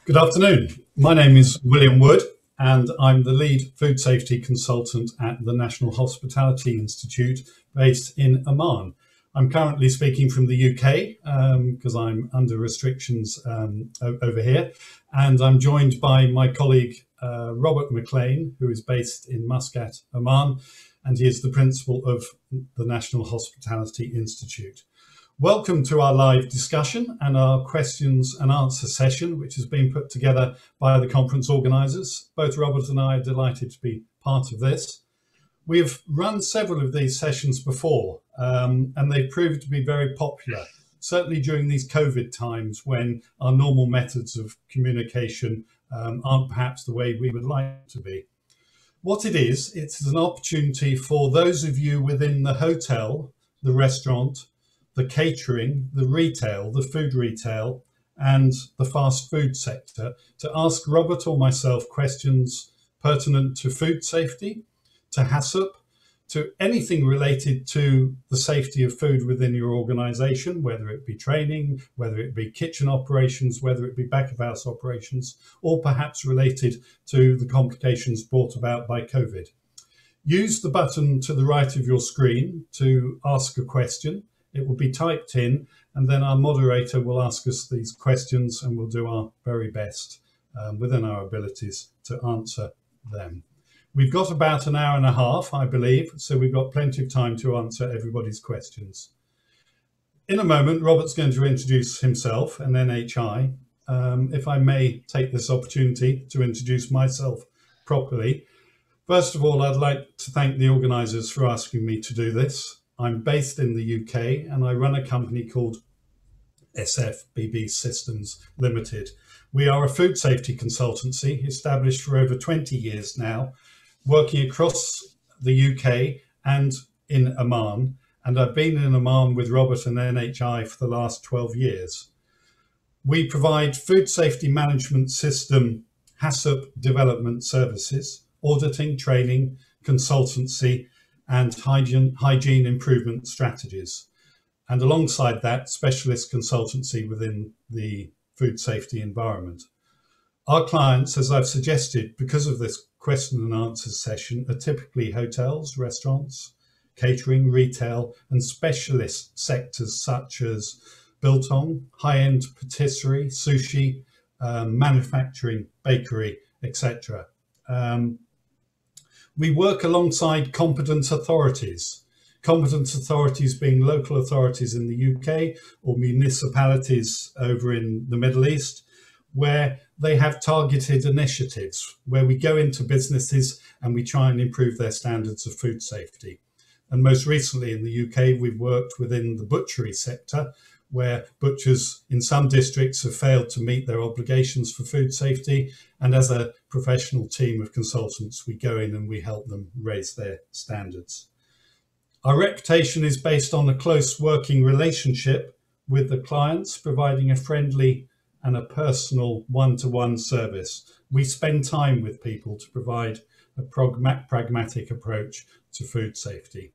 Good afternoon. My name is William Wood, and I'm the lead food safety consultant at the National Hospitality Institute based in Oman. I'm currently speaking from the UK because I'm under restrictions over here, and I'm joined by my colleague Robert Maclean, who is based in Muscat, Oman, and he is the principal of the National Hospitality Institute. Welcome to our live discussion and our questions and answer session, which has been put together by the conference organisers. Both Robert and I are delighted to be part of this. We have run several of these sessions before, and they've proved to be very popular, certainly during these COVID times when our normal methods of communication aren't perhaps the way we would like to be. What it is, it's an opportunity for those of you within the hotel, the restaurant, the catering, the retail, the food retail, and the fast food sector to ask Robert or myself questions pertinent to food safety, to HACCP, to anything related to the safety of food within your organisation, whether it be training, whether it be kitchen operations, whether it be back of house operations, or perhaps related to the complications brought about by COVID. Use the button to the right of your screen to ask a question. It will be typed in, and then our moderator will ask us these questions, and we'll do our very best within our abilities to answer them. We've got about an hour and a half, I believe, so we've got plenty of time to answer everybody's questions. In a moment, Robert's going to introduce himself and NHI. If I may take this opportunity to introduce myself properly. First of all, I'd like to thank the organisers for asking me to do this. I'm based in the UK and I run a company called SFBB Systems Limited. We are a food safety consultancy established for over 20 years now, working across the UK and in Oman. And I've been in Oman with Robert and NHI for the last 12 years. We provide food safety management system HACCP development services, auditing, training, consultancy, and hygiene improvement strategies. And alongside that, specialist consultancy within the food safety environment. Our clients, as I've suggested, because of this question and answer session, are typically hotels, restaurants, catering, retail, and specialist sectors such as biltong, high-end patisserie, sushi, manufacturing, bakery, etc. We work alongside competent authorities being local authorities in the UK or municipalities over in the Middle East, where they have targeted initiatives where we go into businesses and we try and improve their standards of food safety. And most recently in the UK, we've worked within the butchery sector, where butchers in some districts have failed to meet their obligations for food safety. And as a professional team of consultants, we go in and we help them raise their standards. Our reputation is based on a close working relationship with the clients, providing a friendly and a personal one-to-one service. We spend time with people to provide a pragmatic approach to food safety.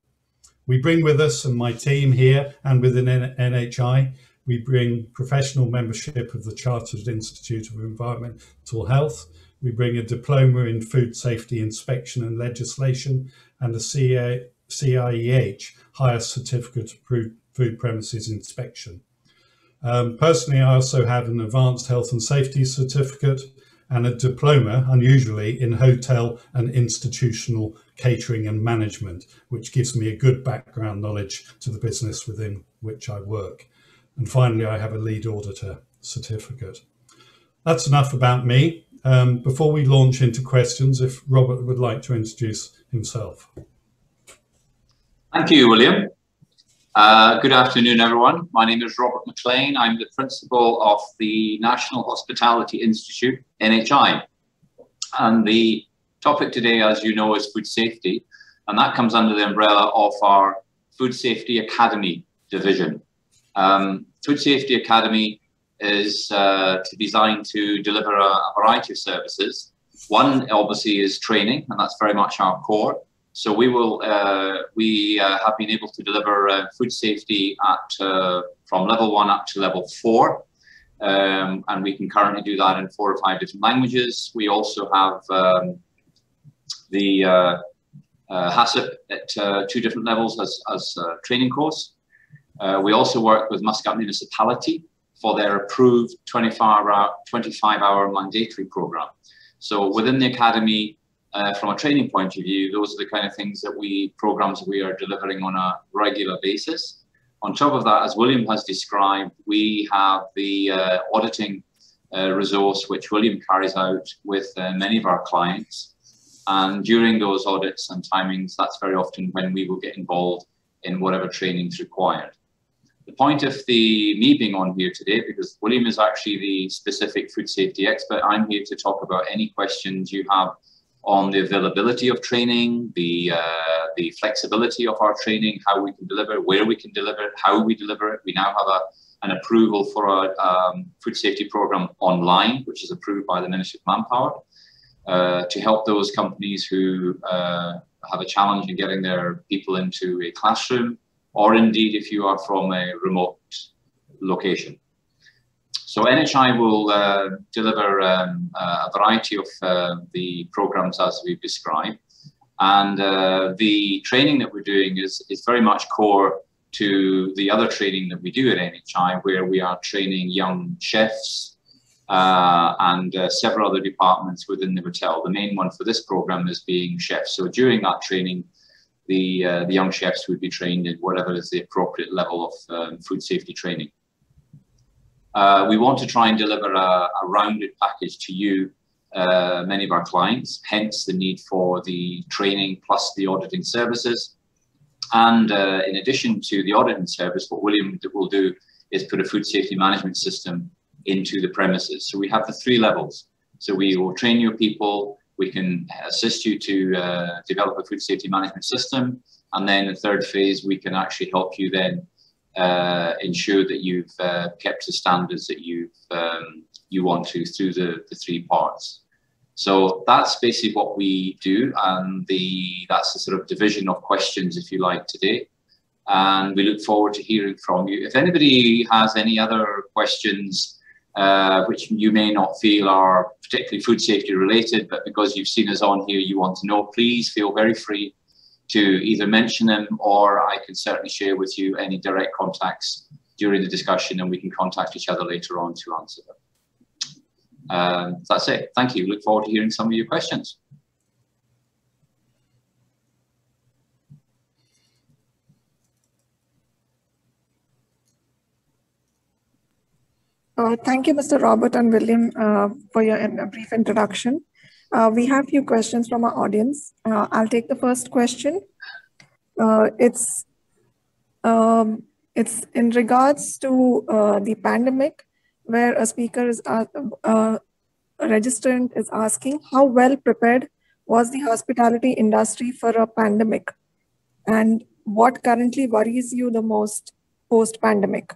We bring with us, and my team here and within NHI, we bring professional membership of the Chartered Institute of Environmental Health. We bring a diploma in food safety inspection and legislation and a CIEH, higher certificate of food premises inspection. Personally, I also have an advanced health and safety certificate and a diploma, unusually, in hotel and institutional catering and management, which gives me a good background knowledge to the business within which I work. And finally, I have a lead auditor certificate. That's enough about me. Before we launch into questions, if Robert would like to introduce himself. Thank you, William. Good afternoon, everyone. My name is Robert Maclean. I'm the principal of the National Hospitality Institute, NHI. And the topic today, as you know, is food safety. And that comes under the umbrella of our Food Safety Academy division. Food Safety Academy is designed to deliver a variety of services. One, obviously, is training, and that's very much our core. So we have been able to deliver food safety at from level 1 up to level 4. and we can currently do that in 4 or 5 different languages. We also have the HACCP at 2 different levels as a training course. We also work with Muscat Municipality for their approved 25-hour mandatory program. So within the academy, from a training point of view, those are the kind of things that programs we are delivering on a regular basis. On top of that, as William has described, we have the auditing resource, which William carries out with many of our clients. And during those audits and timings, that's very often when we will get involved in whatever training is required. The point of me being on here today, because William is actually the specific food safety expert, I'm here to talk about any questions you have on the availability of training, the flexibility of our training, how we can deliver, where we can deliver it, how we deliver it. We now have an approval for a food safety program online, which is approved by the Ministry of Manpower, to help those companies who have a challenge in getting their people into a classroom, or indeed if you are from a remote location. So NHI will deliver a variety of the programs as we've described. And the training that we're doing is very much core to the other training that we do at NHI, where we are training young chefs and several other departments within the hotel. The main one for this program is being chefs. So during that training, the young chefs would be trained in whatever is the appropriate level of food safety training. We want to try and deliver a rounded package to you, many of our clients, hence the need for the training plus the auditing services. And in addition to the auditing service, what William will do is put a food safety management system into the premises. So we have the 3 levels. So we will train your people, we can assist you to develop a food safety management system, and then the 3rd phase, we can actually help you then ensure that you've kept the standards that you want to through the 3 parts. So that's basically what we do, and that's the sort of division of questions, if you like, today. And we look forward to hearing from you. If anybody has any other questions which you may not feel are particularly food safety related, but because you've seen us on here, you want to know, please feel very free to either mention them, or I can certainly share with you any direct contacts during the discussion, and we can contact each other later on to answer them. That's it. Thank you. Look forward to hearing some of your questions. Thank you, Mr. Robert and William, for your brief introduction. We have a few questions from our audience. I'll take the first question. It's in regards to the pandemic, where a speaker is a registrant is asking, how well prepared was the hospitality industry for a pandemic, and what currently worries you the most post-pandemic?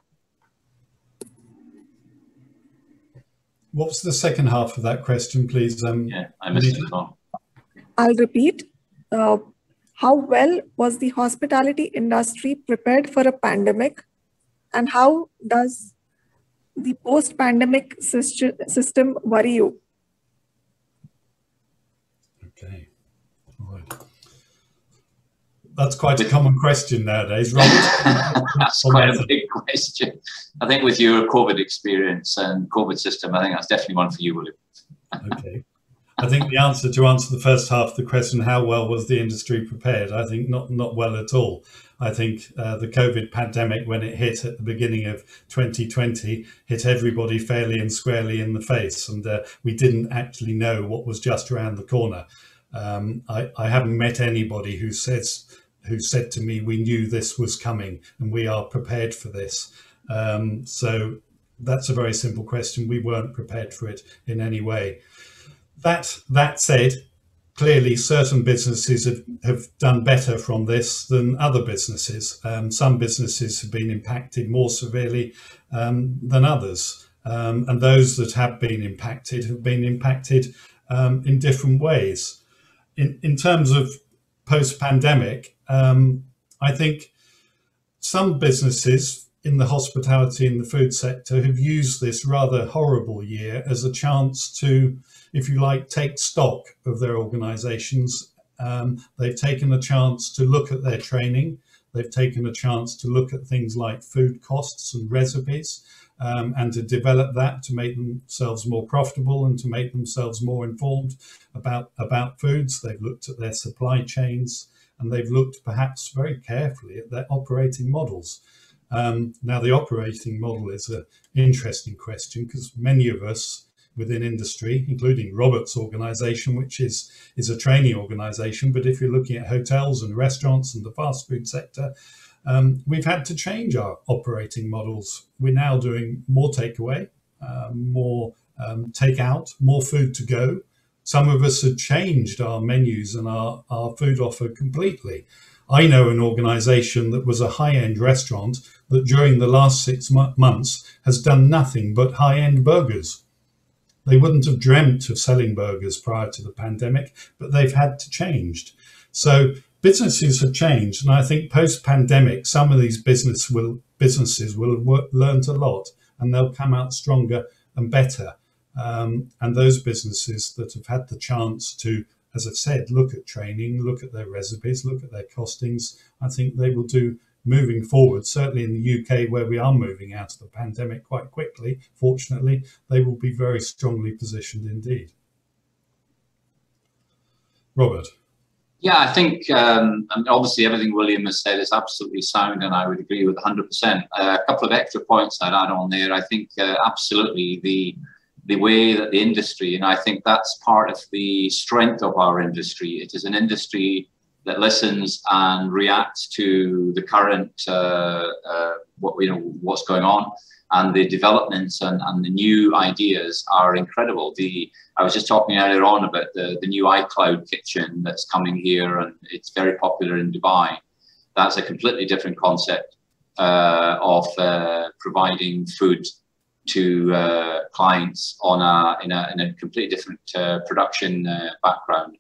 What's the second half of that question, please? Yeah, I missed it as well. I'll repeat. How well was the hospitality industry prepared for a pandemic, and how does the post-pandemic system worry you? Okay. All right. That's quite a common question nowadays, Robert. That's quite a big question. I think with your COVID experience and COVID system, I think that's definitely one for you, William. Okay. I think the answer the first half of the question, how well was the industry prepared? I think not well at all. I think the COVID pandemic, when it hit at the beginning of 2020, hit everybody fairly and squarely in the face, and we didn't actually know what was just around the corner. I haven't met anybody who said to me, we knew this was coming and we are prepared for this. So that's a very simple question. We weren't prepared for it in any way. That said, clearly certain businesses have done better from this than other businesses. Some businesses have been impacted more severely than others. And those that have been impacted in different ways. In terms of post-pandemic, I think some businesses, in the hospitality and the food sector have used this rather horrible year as a chance to, if you like, take stock of their organisations. They've taken a chance to look at their training. They've taken a chance to look at things like food costs and recipes, and to develop that to make themselves more profitable and to make themselves more informed about foods. They've looked at their supply chains, and they've looked perhaps very carefully at their operating models. Now, the operating model is an interesting question because many of us within industry, including Robert's organisation, which is a training organisation, but if you're looking at hotels and restaurants and the fast food sector, we've had to change our operating models. We're now doing more takeaway, more takeout, more food to go. Some of us have changed our menus and our food offer completely. I know an organisation that was a high-end restaurant that during the last 6 months has done nothing but high-end burgers. They wouldn't have dreamt of selling burgers prior to the pandemic, but they've had to change. So businesses have changed, and I think post-pandemic, some of these businesses will have learned a lot, and they'll come out stronger and better. And those businesses that have had the chance to, as I've said, look at training, look at their recipes, look at their costings, I think they will do moving forward. Certainly in the UK, where we are moving out of the pandemic quite quickly, fortunately, they will be very strongly positioned indeed. Robert. Yeah, I think obviously everything William has said is absolutely sound, and I would agree with 100%. A couple of extra points I'd add on there. I think absolutely the way that the industry, and I think that's part of the strength of our industry. It is an industry that listens and reacts to the current what's going on, and the developments and the new ideas are incredible. I was just talking earlier on about the new iCloud kitchen that's coming here, and it's very popular in Dubai. That's a completely different concept of providing food to clients in a completely different production background,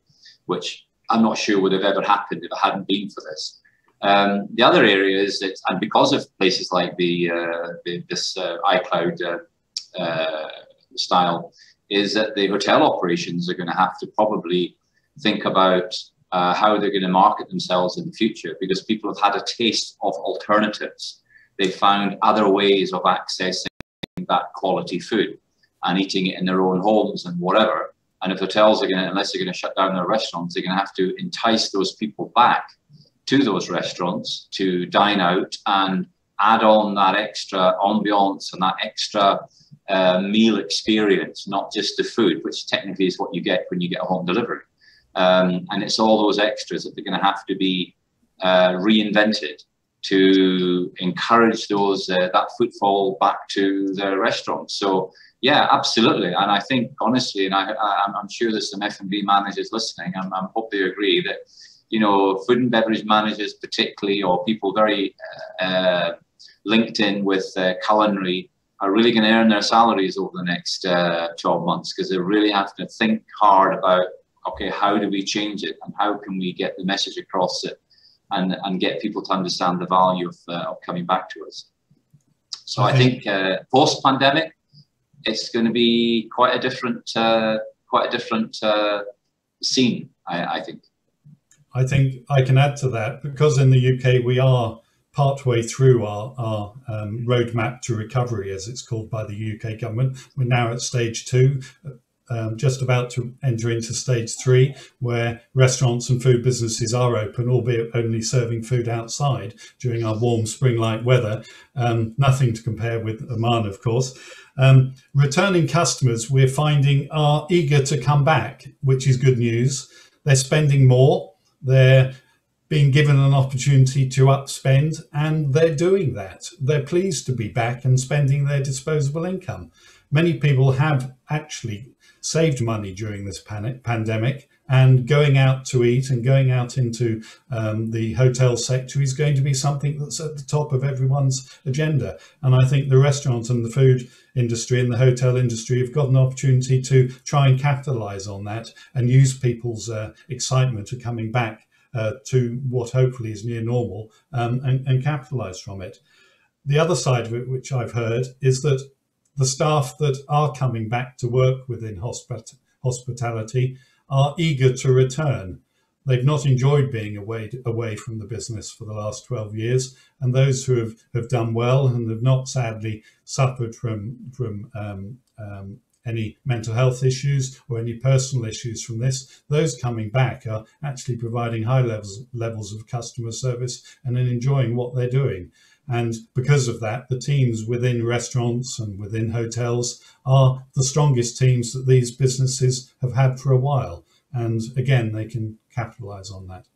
which I'm not sure would have ever happened if it hadn't been for this. The other area is that, and because of places like this iCloud style, is that the hotel operations are going to have to probably think about how they're going to market themselves in the future, because people have had a taste of alternatives. They found other ways of accessing that quality food and eating it in their own homes and whatever. And if hotels are going to, unless they're going to shut down their restaurants, they're going to have to entice those people back to those restaurants to dine out and add on that extra ambiance and that extra meal experience, not just the food, which technically is what you get when you get a home delivery. And it's all those extras that they're going to have to be reinvented to encourage those that footfall back to their restaurants. So yeah, absolutely. And I think honestly, and I'm sure there's some F&B managers listening, I hope they agree that, you know, food and beverage managers particularly, or people very linked in with culinary, are really going to earn their salaries over the next 12 months, because they really have to think hard about, okay, how do we change it, and how can we get the message across it, and get people to understand the value of coming back to us. So I think post-pandemic, it's going to be quite a different scene, I think. I think I can add to that, because in the UK we are partway through our roadmap to recovery, as it's called by the UK government. We're now at stage 2, just about to enter into stage 3, where restaurants and food businesses are open, albeit only serving food outside during our warm spring-like weather. Nothing to compare with Oman, of course. Returning customers, we're finding, are eager to come back, which is good news. They're spending more. They're being given an opportunity to upspend, and they're doing that. They're pleased to be back and spending their disposable income. Many people have actually saved money during this pandemic, and going out to eat and going out into the hotel sector is going to be something that's at the top of everyone's agenda. And I think the restaurant and the food industry and the hotel industry have got an opportunity to try and capitalize on that and use people's excitement of coming back to what hopefully is near normal, and capitalize from it. the other side of it, which I've heard, is that the staff that are coming back to work within hospitality are eager to return. They've not enjoyed being away from the business for the last 12 years, and those who have done well and have not sadly suffered from any mental health issues or any personal issues from this, those coming back are actually providing high levels of customer service and enjoying what they're doing. And because of that, the teams within restaurants and within hotels are the strongest teams that these businesses have had for a while. And again, they can capitalize on that.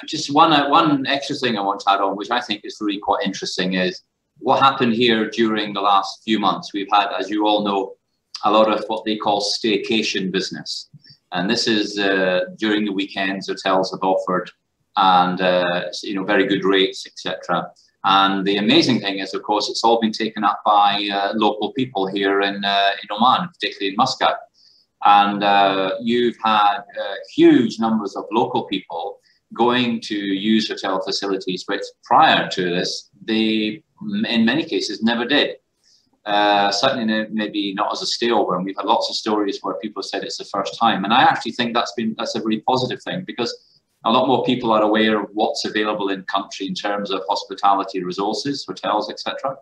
Just one extra thing I want to add on, which I think is really quite interesting, is what happened here during the last few months. We've had, as you all know, a lot of what they call staycation business. And this is during the weekends, hotels have offered, and you know, very good rates, etc. And the amazing thing is, of course, it's all been taken up by local people here in Oman, particularly in Muscat. And you've had huge numbers of local people going to use hotel facilities, which prior to this, they, in many cases, never did. Certainly maybe not as a stayover, and we've had lots of stories where people said it's the first time. And I actually think that's a really positive thing, because a lot more people are aware of what's available in country in terms of hospitality resources, hotels, etc.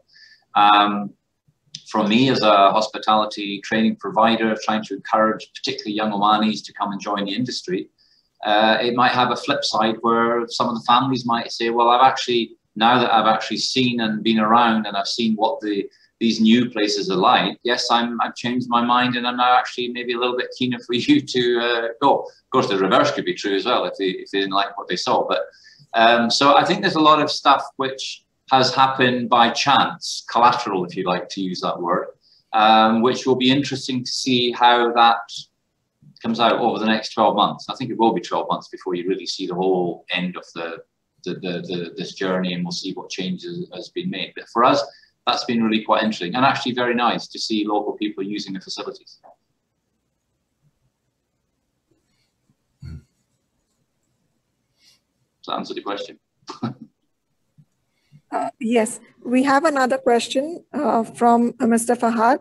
From me as a hospitality training provider, trying to encourage particularly young Omanis to come and join the industry, it might have a flip side where some of the families might say, well, now that I've actually seen and been around and I've seen what these new places are like, yes, I've changed my mind and I'm now actually maybe a little bit keener for you to go. Of course, the reverse could be true as well if they didn't like what they saw. But so I think there's a lot of stuff which has happened by chance, collateral, if you like to use that word, which will be interesting to see how that comes out over the next 12 months. I think it will be 12 months before you really see the whole end of this journey, and we'll see what changes has been made. But for us, that's been really quite interesting and actually very nice to see local people using the facilities. Does that answer the question? Yes, we have another question from Mr. Fahad.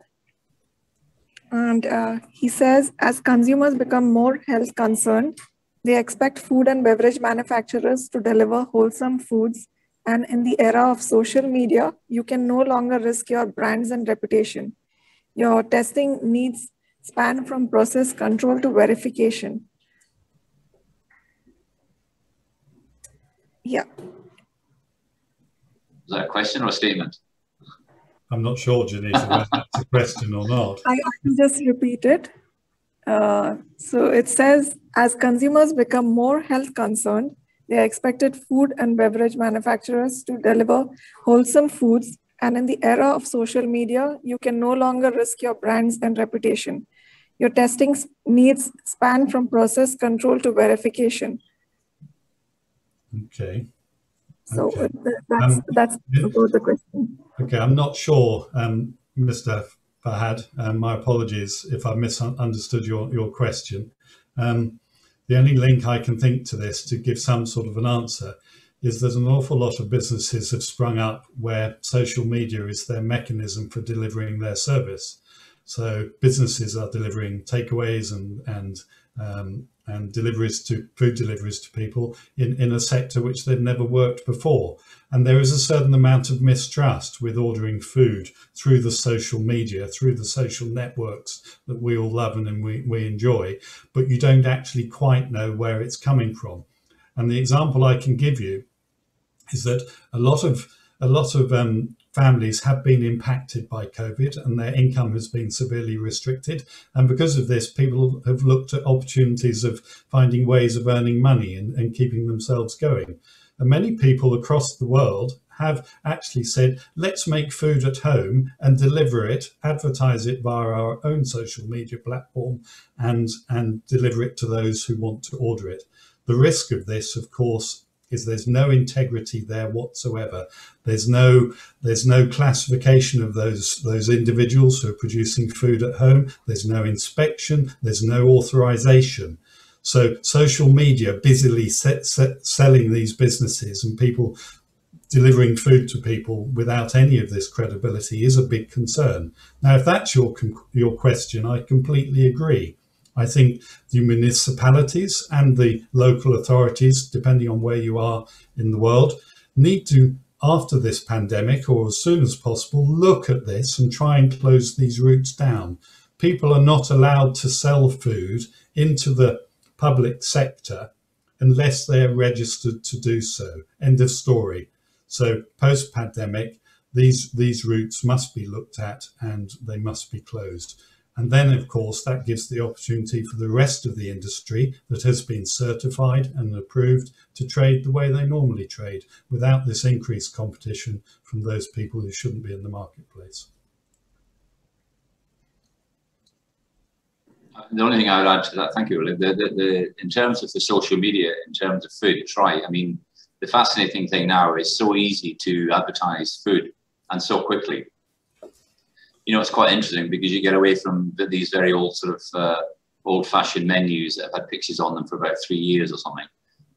And he says, as consumers become more health concerned, they expect food and beverage manufacturers to deliver wholesome foods. And in the era of social media, you can no longer risk your brands and reputation. Your testing needs span from process control to verification. Yeah. Is that a question or a statement? I'm not sure, Janita, whether that's a question or not. I can just repeat it. So it says, as consumers become more health concerned, they are expected food and beverage manufacturers to deliver wholesome foods. And in the era of social media, you can no longer risk your brands and reputation. Your testing needs span from process control to verification. Okay. So okay. That's about the question. Okay, I'm not sure, Mr. Fahad. My apologies if I misunderstood your question. The only link I can think to this to give some sort of an answer is that an awful lot of businesses have sprung up where social media is their mechanism for delivering their service. So businesses are delivering takeaways and food deliveries to people in a sector which they've never worked before. And there is a certain amount of mistrust with ordering food through the social media, through the social networks that we all love and we enjoy, but you don't actually quite know where it's coming from. And the example I can give you is that a lot of families have been impacted by COVID and their income has been severely restricted. And because of this, people have looked at opportunities of finding ways of earning money and keeping themselves going. And many people across the world have actually said, let's make food at home and deliver it, advertise it via our own social media platform and deliver it to those who want to order it. The risk of this, of course, is there's no integrity there whatsoever. There's no classification of those individuals who are producing food at home. There's no inspection. There's no authorization. So social media busily selling these businesses and people delivering food to people without any of this credibility is a big concern. Now, if that's your question, I completely agree. I think the municipalities and the local authorities, depending on where you are in the world, need to, after this pandemic or as soon as possible, look at this and try and close these routes down. People are not allowed to sell food into the public sector unless they are registered to do so. End of story. So post-pandemic, these routes must be looked at and they must be closed. And then, of course, that gives the opportunity for the rest of the industry that has been certified and approved to trade the way they normally trade without this increased competition from those people who shouldn't be in the marketplace. The only thing I would add to that, thank you, William, in terms of the social media, in terms of food, it's right. I mean, the fascinating thing now is so easy to advertise food and so quickly. You know, it's quite interesting because you get away from these very old sort of old-fashioned menus that have had pictures on them for about 3 years or something.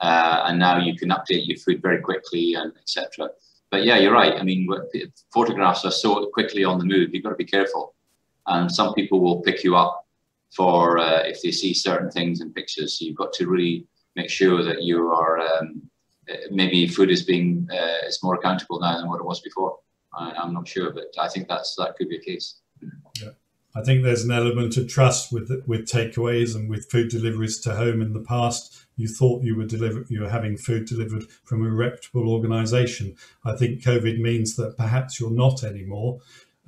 And now you can update your food very quickly and etc. But yeah, you're right. I mean, photographs are so quickly on the move, you've got to be careful. And some people will pick you up for if they see certain things in pictures. So you've got to really make sure that you are, maybe food is being, is more accountable now than what it was before. I'm not sure, but I think that could be a case. Yeah. I think there's an element of trust with takeaways and with food deliveries to home. In the past, you thought you were having food delivered from a reputable organisation. I think COVID means that perhaps you're not anymore.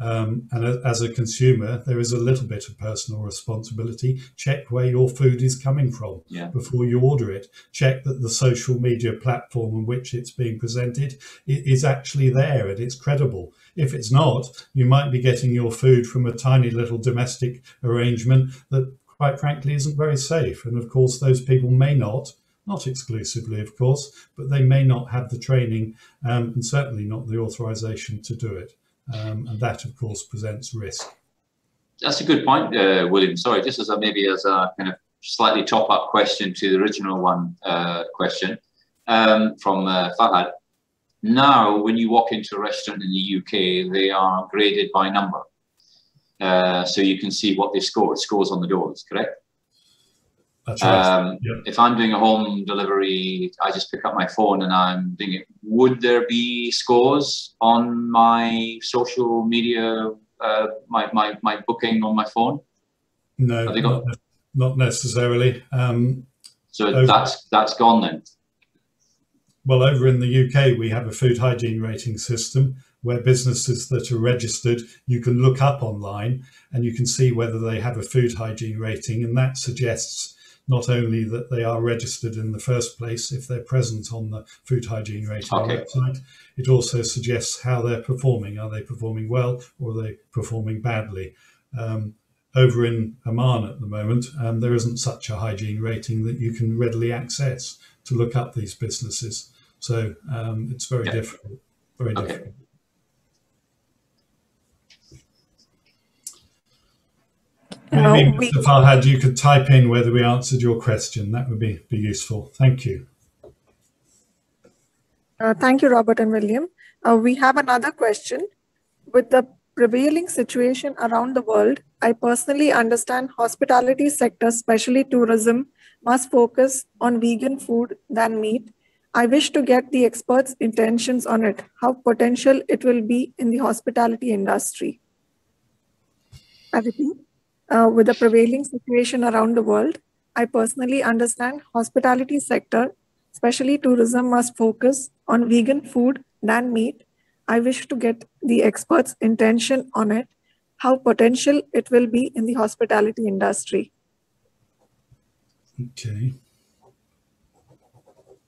And as a consumer, there is a little bit of personal responsibility. Check where your food is coming from before you order it. Check that the social media platform on which it's being presented is actually there and it's credible. If it's not, you might be getting your food from a tiny little domestic arrangement that, quite frankly, isn't very safe. And of course, those people may not exclusively, of course, but they may not have the training and certainly not the authorization to do it. And that, of course, presents risk. That's a good point, William. Sorry, just as a kind of slightly top-up question to the original one question from Fahad. Now, when you walk into a restaurant in the UK, they are graded by number. So you can see what they score. It scores on the doors, correct? That's right. If I'm doing a home delivery, I just pick up my phone and I'm doing it. Would there be scores on my social media, my booking on my phone? No, not necessarily. So that's gone then? Well, over in the UK, we have a food hygiene rating system where businesses that are registered, you can look up online and you can see whether they have a food hygiene rating, and that suggests not only that they are registered in the first place if they're present on the food hygiene rating website, it also suggests how they're performing. Are they performing well or are they performing badly? Over in Oman at the moment, there isn't such a hygiene rating that you can readily access to look up these businesses. So it's very difficult, very difficult. Maybe, Mr. Farhad, you could type in whether we answered your question. That would be useful. Thank you. Thank you, Robert and William. We have another question. With the prevailing situation around the world, I personally understand hospitality sector, especially tourism, must focus on vegan food than meat. I wish to get the experts' intentions on it, how potential it will be in the hospitality industry. I repeat. With the prevailing situation around the world, I personally understand hospitality sector, especially tourism, must focus on vegan food than meat. I wish to get the experts' intention on it, how potential it will be in the hospitality industry. Okay.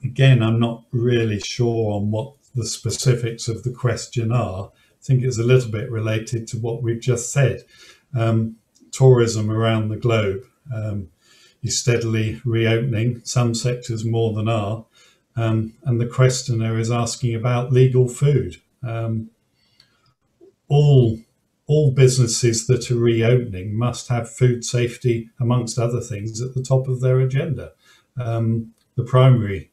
Again, I'm not really sure on what the specifics of the question are. I think it's a little bit related to what we've just said. Tourism around the globe is steadily reopening, some sectors more than are, and the questioner is asking about legal food. All businesses that are reopening must have food safety, amongst other things, at the top of their agenda. The primary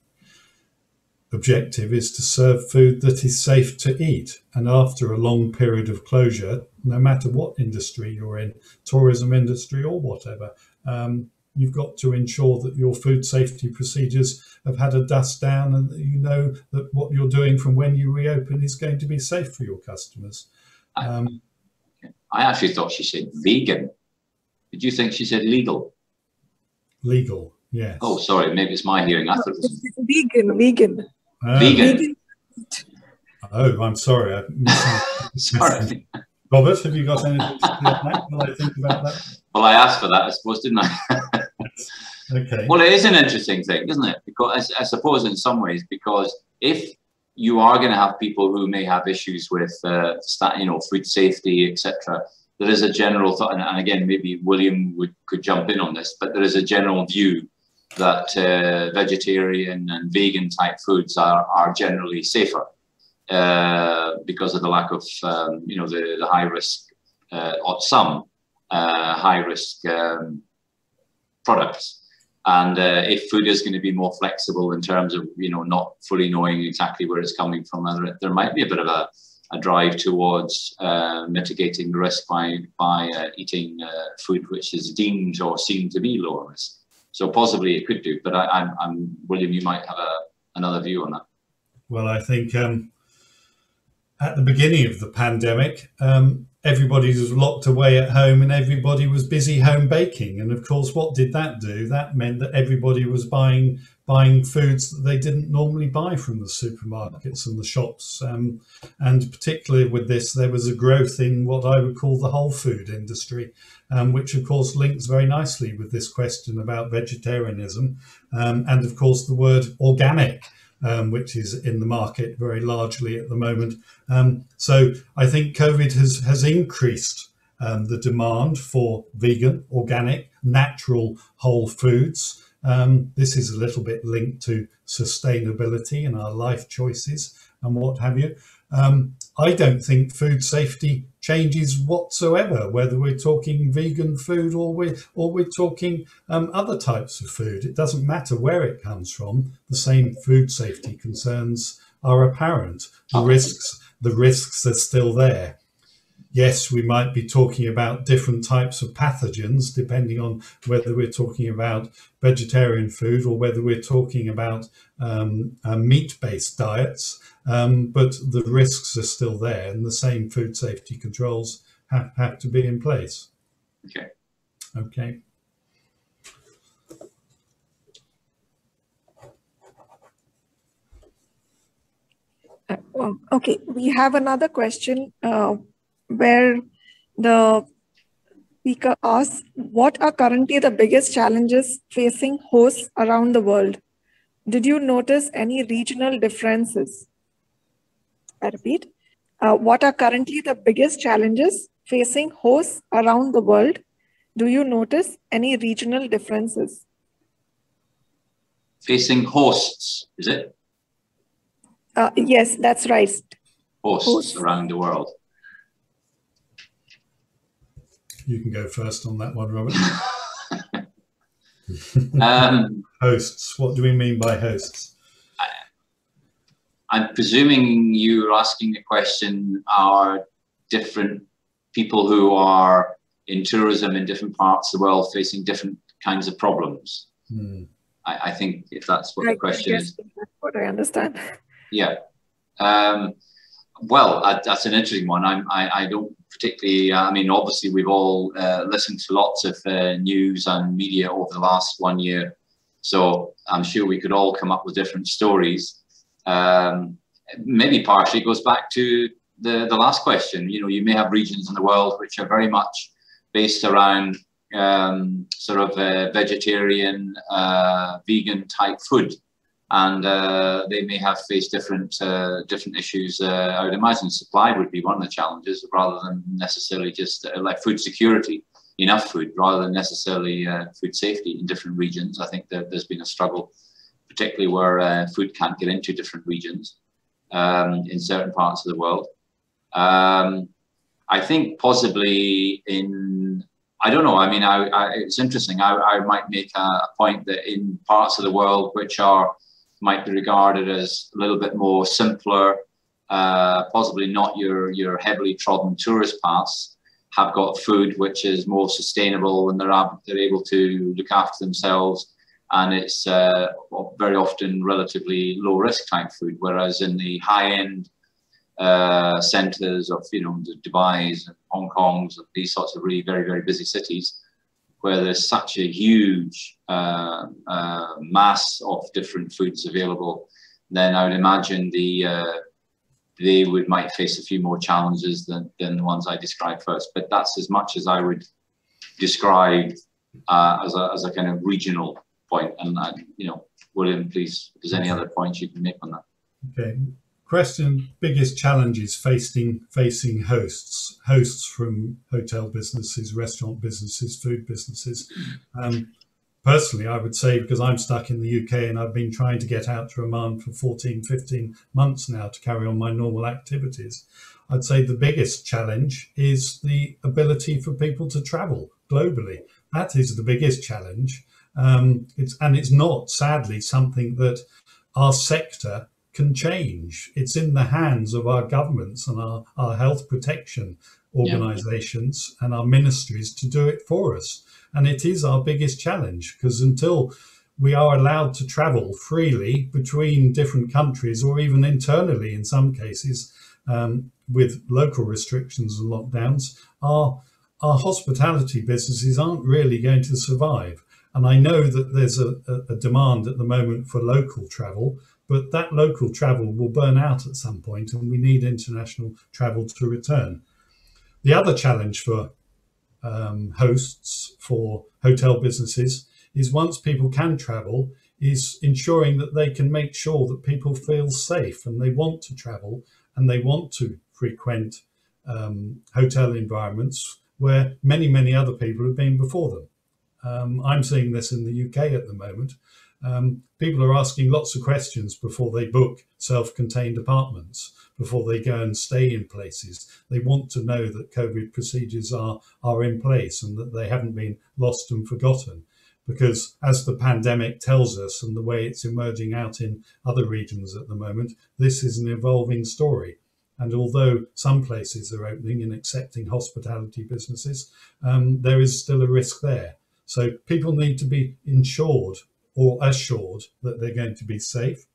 objective is to serve food that is safe to eat. And after a long period of closure, no matter what industry you're in, tourism industry or whatever, you've got to ensure that your food safety procedures have had a dust down and that you know that what you're doing from when you reopen is going to be safe for your customers. I actually thought she said vegan. Did you think she said legal? Legal, yes. Oh, sorry, maybe it's my hearing. I thought it was vegan. Vegan. Oh, I'm sorry. Sorry. Robert, have you got anything to say on that? Will I think about that? Well, I asked for that, I suppose, didn't I? Okay. Well, it is an interesting thing, isn't it? Because I suppose in some ways, because if you are going to have people who may have issues with, food safety, etc., there is a general thought, and again, maybe William could jump in on this, but there is a general view that vegetarian and vegan type foods are generally safer because of the lack of, the high risk, or some high risk products. And if food is going to be more flexible in terms of, not fully knowing exactly where it's coming from, there might be a bit of a drive towards mitigating the risk by eating food which is deemed or seen to be lower risk. So possibly it could do, but I'm William, you might have another view on that. Well, I think at the beginning of the pandemic, everybody was locked away at home and everybody was busy home baking. And of course, what did that do? That meant that everybody was buying foods that they didn't normally buy from the supermarkets and the shops. And particularly with this, there was a growth in what I would call the whole food industry, which of course links very nicely with this question about vegetarianism. And of course, the word organic, which is in the market very largely at the moment. So I think COVID has increased the demand for vegan, organic, natural whole foods. This is a little bit linked to sustainability and our life choices and what have you. I don't think food safety changes whatsoever, whether we're talking vegan food or we're talking other types of food. It doesn't matter where it comes from. The same food safety concerns are apparent. The risks are still there. Yes, we might be talking about different types of pathogens, depending on whether we're talking about vegetarian food or whether we're talking about meat-based diets. But the risks are still there, and the same food safety controls have to be in place. Okay. Okay, we have another question where the speaker asks, what are currently the biggest challenges facing hosts around the world? Did you notice any regional differences? I repeat, what are currently the biggest challenges facing hosts around the world? Do you notice any regional differences? Facing hosts, is it? Yes, that's right. Hosts around the world. You can go first on that one, Robert. Hosts, what do we mean by hosts? I'm presuming you're asking the question, are different people who are in tourism in different parts of the world facing different kinds of problems? I think if that's what the question is. That's what I understand. Yeah. Well, that's an interesting one. I don't particularly, obviously we've all listened to lots of news and media over the last 1 year. So I'm sure we could all come up with different stories. Maybe partially goes back to the last question. You may have regions in the world which are very much based around vegetarian, vegan type food. And they may have faced different issues. I would imagine supply would be one of the challenges, rather than necessarily just like food security, enough food, rather than necessarily food safety in different regions. I think that there's been a struggle, particularly where food can't get into different regions in certain parts of the world. I think possibly I don't know. It's interesting. I might make a point that in parts of the world which are might be regarded as a little bit more simpler, possibly not your heavily trodden tourist paths, have got food which is more sustainable, and they're able to look after themselves, and it's very often relatively low risk type food. Whereas in the high end centres of, you know, the Dubai's and Hong Kong's and these sorts of really very, very busy cities, where there's such a huge mass of different foods available, then I would imagine they might face a few more challenges than the ones I described first. But that's as much as I would describe as a kind of regional point. And you know, William, please, if there's any other points you can make on that. Okay. Question: biggest challenges facing hosts from hotel businesses, restaurant businesses, food businesses. Personally, I would say, because I'm stuck in the UK and I've been trying to get out to Oman for 14, 15 months now to carry on my normal activities, I'd say the biggest challenge is the ability for people to travel globally. That is the biggest challenge. It's not, sadly, something that our sector can change. It's in the hands of our governments and our health protection organisations and our ministries to do it for us. And it is our biggest challenge, because until we are allowed to travel freely between different countries, or even internally in some cases, with local restrictions and lockdowns, our hospitality businesses aren't really going to survive. And I know that there's a demand at the moment for local travel, but that local travel will burn out at some point, and we need international travel to return. The other challenge for hosts, for hotel businesses, is once people can travel, is ensuring that they can make sure that people feel safe and they want to travel and they want to frequent hotel environments where many, many other people have been before them. I'm seeing this in the UK at the moment. People are asking lots of questions before they book self-contained apartments, before they go and stay in places. They want to know that COVID procedures are in place and that they haven't been lost and forgotten. Because as the pandemic tells us, and the way it's emerging out in other regions at the moment, this is an evolving story. And although some places are opening and accepting hospitality businesses, there is still a risk there. So people need to be insured or assured that they're going to be safe.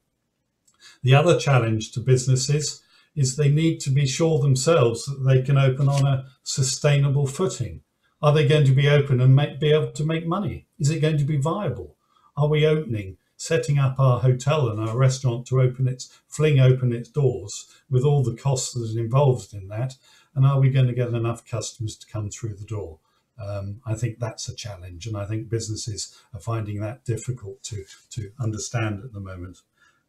The other challenge to businesses is they need to be sure themselves that they can open on a sustainable footing. Are they going to be open and be able to make money? Is it going to be viable? Are we opening, setting up our hotel and our restaurant to fling open its doors with all the costs that are involved in that? And are we going to get enough customers to come through the door? I think that's a challenge, and I think businesses are finding that difficult to understand at the moment.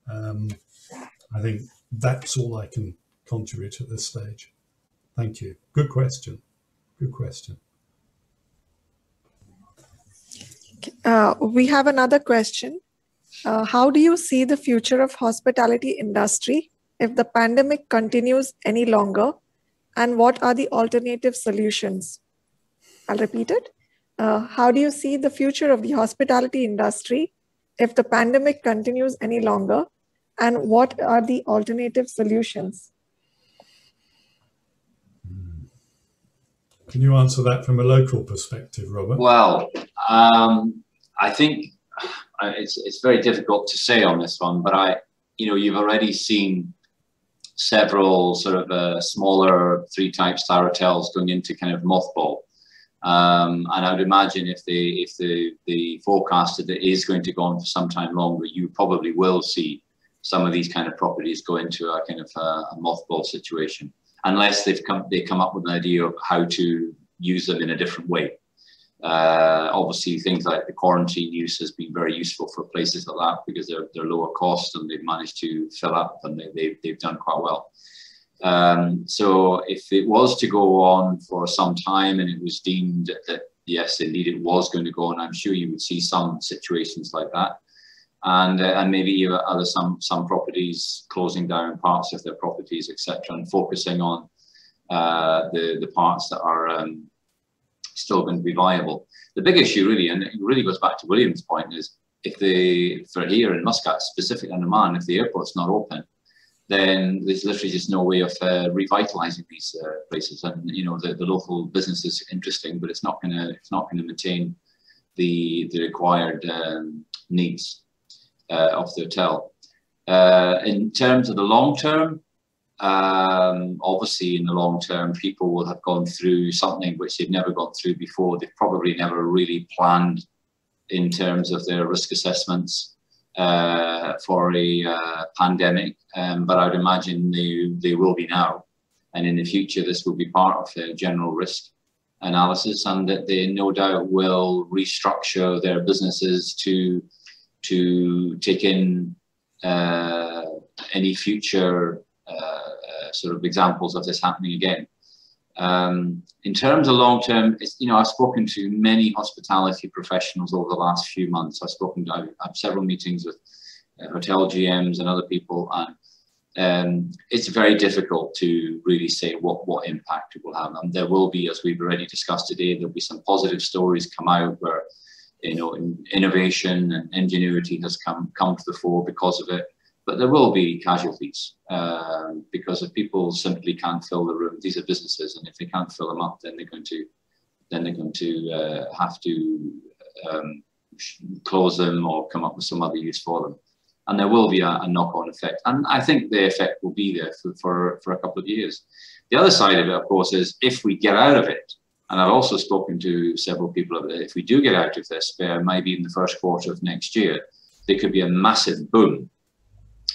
I think that's all I can contribute at this stage. Thank you. Good question. Good question. We have another question. How do you see the future of hospitality industry if the pandemic continues any longer, and what are the alternative solutions? I'll repeat it. How do you see the future of the hospitality industry if the pandemic continues any longer, and what are the alternative solutions? Can you answer that from a local perspective, Robert? Well, I think it's very difficult to say on this one, but you've already seen several sort of smaller 3-type-star hotels going into kind of mothball. And I would imagine if the forecasted it is going to go on for some time longer, you probably will see some of these kind of properties go into a kind of a mothball situation, unless they come up with an idea of how to use them in a different way. Obviously, things like the quarantine use has been very useful for places like that, because they're lower cost and they've managed to fill up, and they've done quite well. So if it was to go on for some time and it was deemed that yes, indeed it was going to go on, I'm sure you would see some situations like that, and maybe some properties closing down parts of their properties, etc., and focusing on the parts that are still going to be viable. The big issue really, and it really goes back to William's point, is if they're here in Muscat, specifically in Oman, if the airport's not open, then there's literally just no way of revitalizing these places. And you know, the local business is interesting, but it's not going to maintain the required needs of the hotel. In terms of the long term, obviously in the long term, people will have gone through something which they've never gone through before. They've probably never really planned in terms of their risk assessments for a pandemic, but I would imagine they will be now, and in the future this will be part of the general risk analysis, and that they no doubt will restructure their businesses to take in any future sort of examples of this happening again. In terms of long term, you know, I've spoken to many hospitality professionals over the last few months. I have several meetings with hotel GMs and other people, and it's very difficult to really say what impact it will have. And there will be, as we've already discussed today, there'll be some positive stories come out where, you know, innovation and ingenuity has come to the fore because of it. But there will be casualties because if people simply can't fill the room, these are businesses, and if they can't fill them up, then they're going to have to close them or come up with some other use for them. And there will be a knock-on effect, and I think the effect will be there for a couple of years. The other side of it, of course, is if we get out of it, and I've also spoken to several people about it, if we do get out of this, maybe in the first quarter of next year, there could be a massive boom.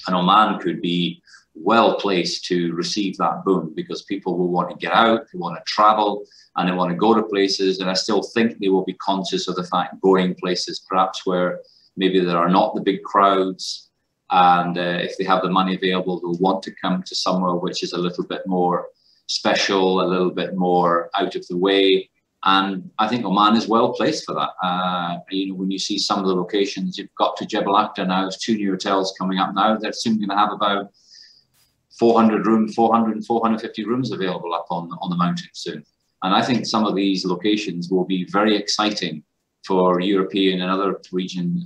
And Oman could be well placed to receive that boom because people will want to get out, they want to travel, and they want to go to places. And I still think they will be conscious of the fact going places perhaps where maybe there are not the big crowds. And if they have the money available, they'll want to come to somewhere which is a little bit more special, a little bit more out of the way. And I think Oman is well placed for that. You know, when you see some of the locations, you've got to Jebel Akhtar now, there's 2 new hotels coming up now. They're soon going to have about 400 and 450 rooms available up on the mountain soon. And I think some of these locations will be very exciting for European and other region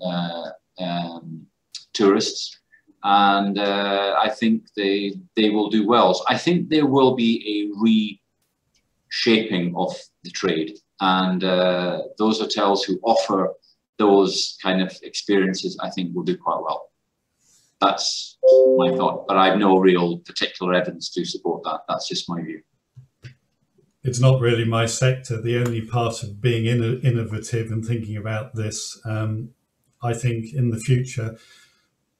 tourists. And I think they will do well. So I think there will be a reshaping of the trade, and those hotels who offer those kind of experiences, I think, will do quite well. That's my thought, but I have no real particular evidence to support that. That's just my view. It's not really my sector. The only part of being innovative and thinking about this, I think in the future,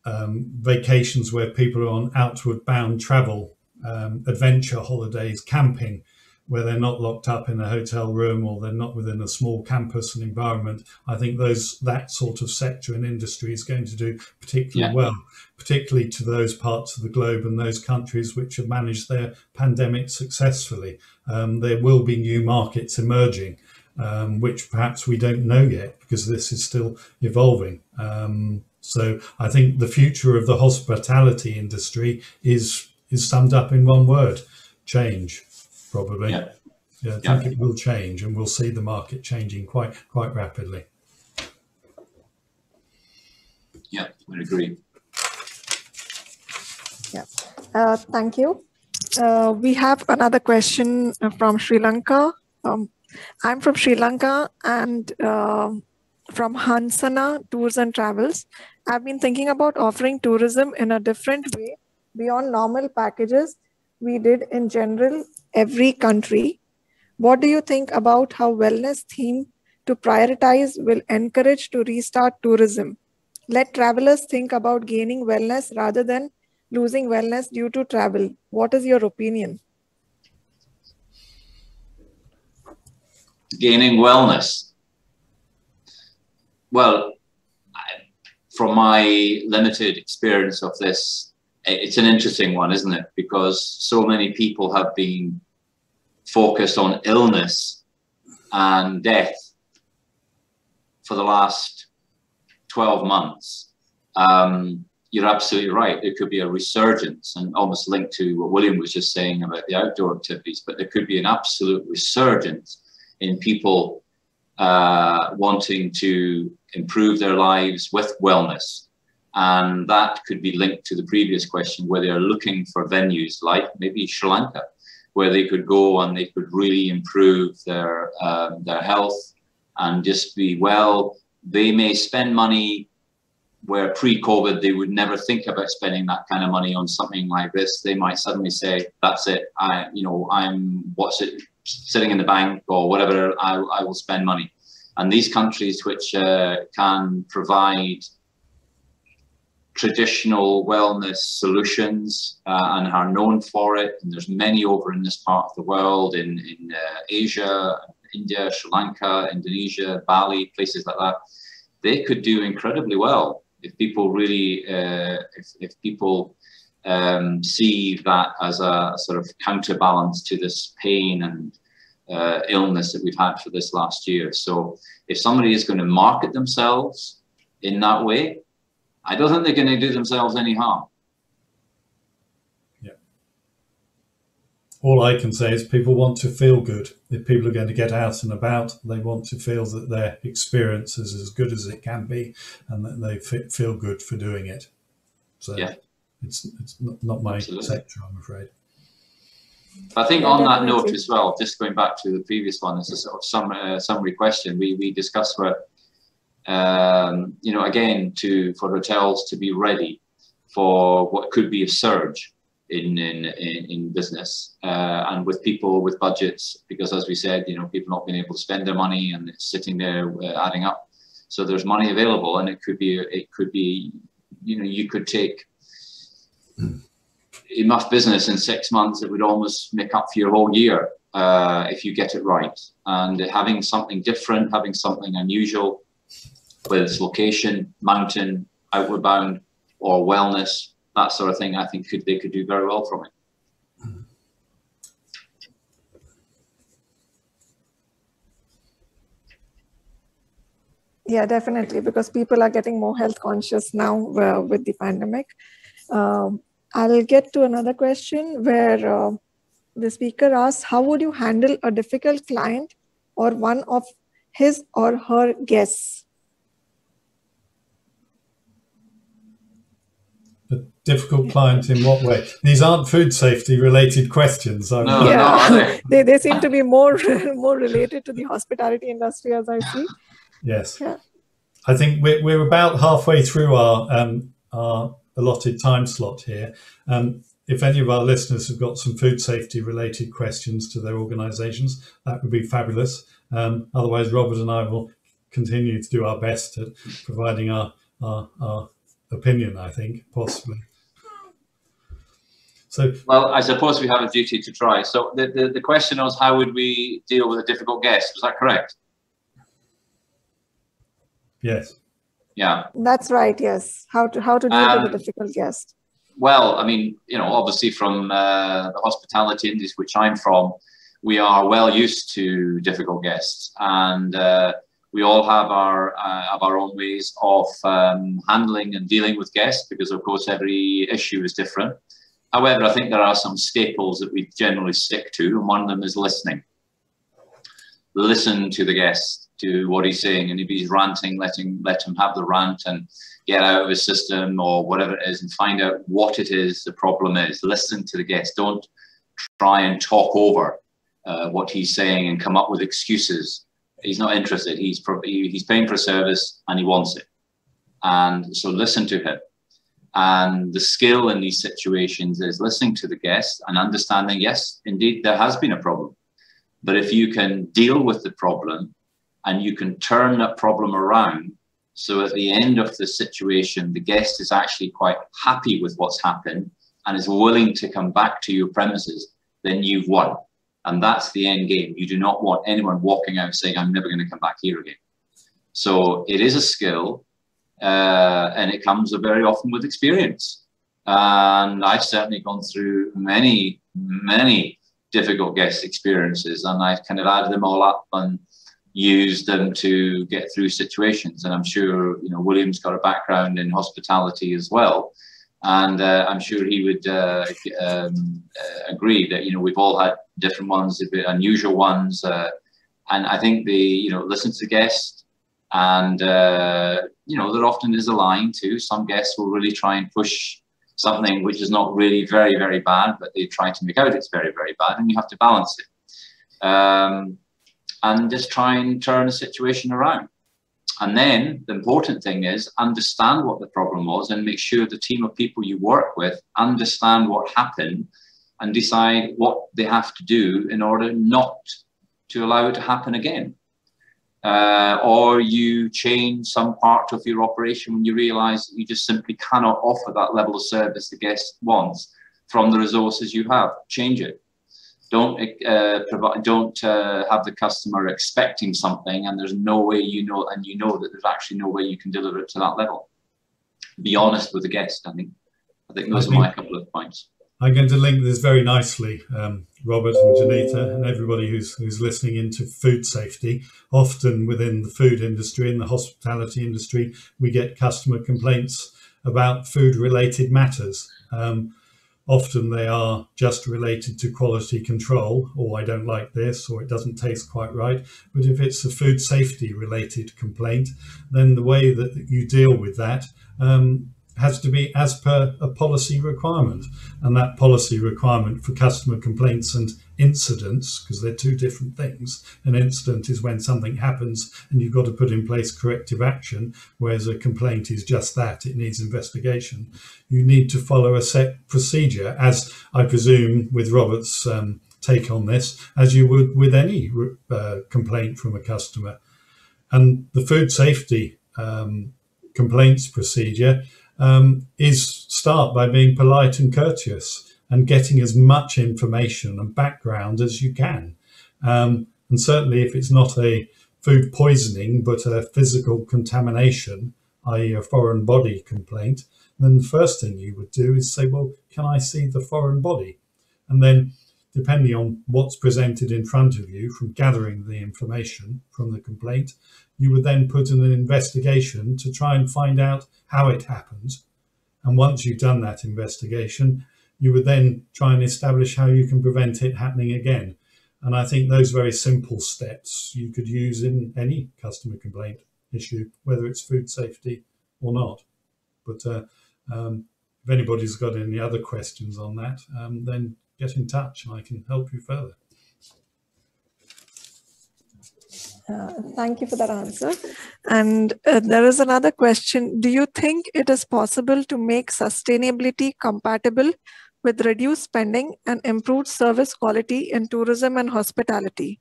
vacations where people are on outward bound travel, adventure holidays, camping, where they're not locked up in a hotel room or they're not within a small campus and environment. I think that sort of sector and industry is going to do particularly well, particularly to those parts of the globe and those countries which have managed their pandemic successfully. There will be new markets emerging, which perhaps we don't know yet because this is still evolving. So I think the future of the hospitality industry is summed up in one word: change. Probably, I think it will change, and we'll see the market changing quite rapidly. Yeah, I agree. Yeah, thank you. We have another question from Sri Lanka. I'm from Sri Lanka, and from Hansana Tours and Travels. I've been thinking about offering tourism in a different way beyond normal packages we did in general every country. What do you think about how wellness theme to prioritize will encourage to restart tourism? Let travelers think about gaining wellness rather than losing wellness due to travel. What is your opinion? Gaining wellness. Well, from my limited experience of this, it's an interesting one, isn't it? Because so many people have been focused on illness and death for the last 12 months. You're absolutely right. There could be a resurgence, and almost linked to what William was just saying about the outdoor activities, but there could be an absolute resurgence in people wanting to improve their lives with wellness. And that could be linked to the previous question, where they're looking for venues like maybe Sri Lanka, where they could go and they could really improve their health and just be well. They may spend money where pre-COVID they would never think about spending that kind of money on something like this. They might suddenly say, "That's it. What's it sitting in the bank or whatever? I will spend money." And these countries which can provide traditional wellness solutions and are known for it, and there's many over in this part of the world, in Asia, India, Sri Lanka, Indonesia, Bali, places like that, they could do incredibly well if people really, if people see that as a sort of counterbalance to this pain and illness that we've had for this last year. So if somebody is going to market themselves in that way, I don't think they're going to do themselves any harm. Yeah. All I can say is people want to feel good. If people are going to get out and about, they want to feel that their experience is as good as it can be and that they feel good for doing it. So yeah, it's not my sector, I'm afraid. I think on that note as well, just going back to the previous one, as a sort of summary question, we discussed where, again, for hotels to be ready for what could be a surge in business, and with people with budgets, because as we said, people not being able to spend their money and it's sitting there adding up. So there's money available, and it could be, you could take enough business in 6 months that would almost make up for your whole year if you get it right. And having something different, having something unusual, whether it's location, mountain, outward bound, or wellness, that sort of thing, I think they could do very well from it. Yeah, definitely, because people are getting more health conscious now with the pandemic. I'll get to another question where the speaker asks, how would you handle a difficult client or one of his or her guests? A difficult client in what way? These aren't food safety related questions. No, are they? They seem to be more related to the hospitality industry, as I see. Yes. Yeah. I think we're about halfway through our allotted time slot here. If any of our listeners have got some food safety related questions to their organisations, that would be fabulous. Otherwise, Robert and I will continue to do our best at providing our opinion, I think, possibly. So, well, I suppose we have a duty to try. So the question was, how would we deal with a difficult guest? Was that correct? Yes. Yeah. That's right, yes. How to deal with a difficult guest? Well, I mean, obviously from the hospitality industry, which I'm from, we are well used to difficult guests, and we all have our own ways of handling and dealing with guests, because of course every issue is different. However, I think there are some staples that we generally stick to, and one of them is listening. Listen to the guest, to what he's saying, and if he's ranting, let him have the rant and get out of his system or whatever it is, and find out what it is the problem is. Listen to the guest. Don't try and talk over what he's saying and come up with excuses. He's not interested. He's paying for a service and he wants it. And so listen to him. And the skill in these situations is listening to the guest and understanding, yes, indeed, there has been a problem. But if you can deal with the problem and you can turn that problem around, so at the end of the situation, the guest is actually quite happy with what's happened and is willing to come back to your premises, then you've won. And that's the end game. You do not want anyone walking out saying, I'm never going to come back here again. So it is a skill, and it comes very often with experience. And I've certainly gone through many, many difficult guest experiences, and I've kind of added them all up and used them to get through situations. And I'm sure, William's got a background in hospitality as well. And I'm sure he would agree that, we've all had different ones, a bit unusual ones, And I think they, listen to the guest, and, there often is a line too. Some guests will really try and push something which is not really very, very bad, but they try to make out it's very, very bad, and you have to balance it. And just try and turn the situation around. And then the important thing is understand what the problem was and make sure the team of people you work with understand what happened and decide what they have to do in order not to allow it to happen again. Or you change some part of your operation when you realize that you just simply cannot offer that level of service the guest wants from the resources you have. Change it. Don't have the customer expecting something and there's no way that there's actually no way you can deliver it to that level. Be honest with the guest. I think those are my couple of points. I'm going to link this very nicely, Robert and Janita and everybody who's listening, into food safety. Often within the food industry and the hospitality industry, we get customer complaints about food-related matters. Often they are just related to quality control, or I don't like this, or it doesn't taste quite right. But if it's a food safety related complaint, then the way that you deal with that has to be as per a policy requirement. And that policy requirement for customer complaints and incidents, because they're two different things. An incident is when something happens and you've got to put in place corrective action, whereas a complaint is just that, it needs investigation. You need to follow a set procedure, as I presume with Robert's take on this, as you would with any complaint from a customer. And the food safety complaints procedure is start by being polite and courteous and getting as much information and background as you can. And certainly if it's not a food poisoning, but a physical contamination, i.e. a foreign body complaint, then the first thing you would do is say, well, can I see the foreign body? And then depending on what's presented in front of you from gathering the information from the complaint, you would then put in an investigation to try and find out how it happened. And once you've done that investigation, you would then try and establish how you can prevent it happening again. And I think those very simple steps you could use in any customer complaint issue, whether it's food safety or not. But if anybody's got any other questions on that, then get in touch and I can help you further. Thank you for that answer. And there is another question. Do you think it is possible to make sustainability compatible with reduced spending and improved service quality in tourism and hospitality?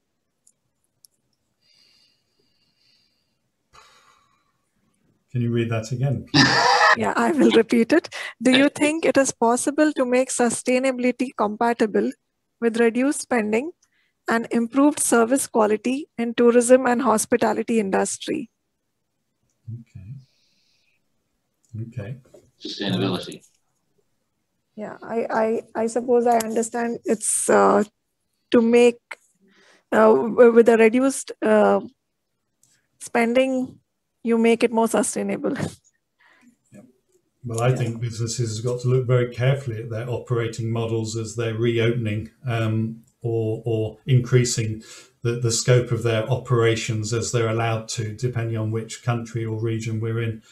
Can you read that again? Yeah, I will repeat it. Do you think it is possible to make sustainability compatible with reduced spending and improved service quality in tourism and hospitality industry? Okay. Sustainability. Yeah, I suppose I understand it's to make with a reduced spending, you make it more sustainable. Well, I think businesses have got to look very carefully at their operating models as they're reopening or increasing the scope of their operations as they're allowed to, depending on which country or region we're in.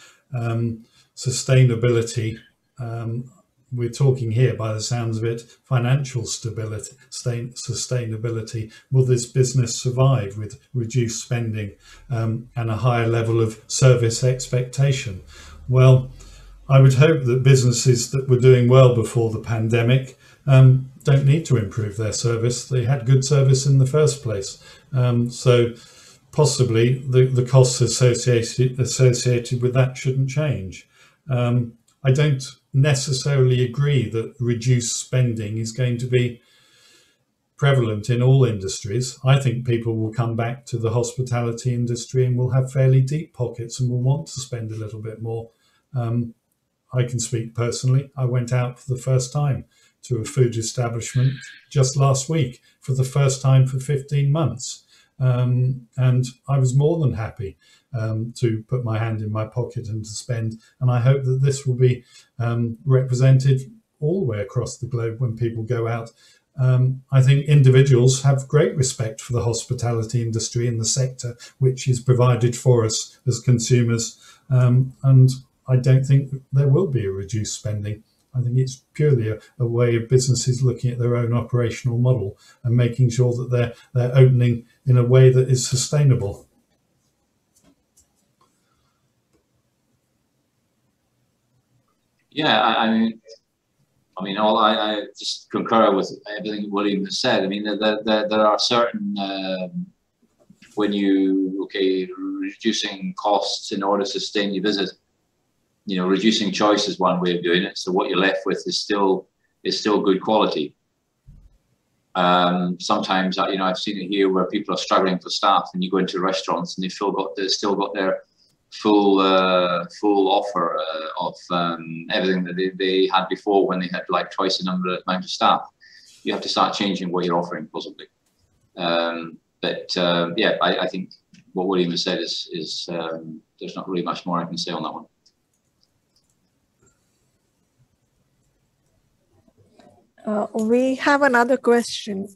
Sustainability, we're talking here, by the sounds of it, financial stability, sustainability. Will this business survive with reduced spending and a higher level of service expectation? Well, I would hope that businesses that were doing well before the pandemic don't need to improve their service. They had good service in the first place. So possibly the costs associated with that shouldn't change. I don't necessarily agree that reduced spending is going to be prevalent in all industries. I think people will come back to the hospitality industry and will have fairly deep pockets and will want to spend a little bit more. I can speak personally. I went out for the first time to a food establishment just last week for the first time for 15 months. And I was more than happy to put my hand in my pocket and to spend. And I hope that this will be represented all the way across the globe when people go out I think individuals have great respect for the hospitality industry and the sector which is provided for us as consumers. And I don't think there will be a reduced spending. I think it's purely a way of businesses looking at their own operational model and making sure that they're opening in a way that is sustainable. Yeah, I just concur with everything William has said. I mean, there are certain when reducing costs in order to sustain your business. Reducing choice is one way of doing it. So what you're left with is still good quality. Sometimes, I've seen it here where people are struggling for staff, and you go into restaurants and they've still got their full offer of everything that they had before when they had like twice the amount of staff. You have to start changing what you're offering, possibly. Yeah, I think what William has said is there's not really much more I can say on that one. We have another question.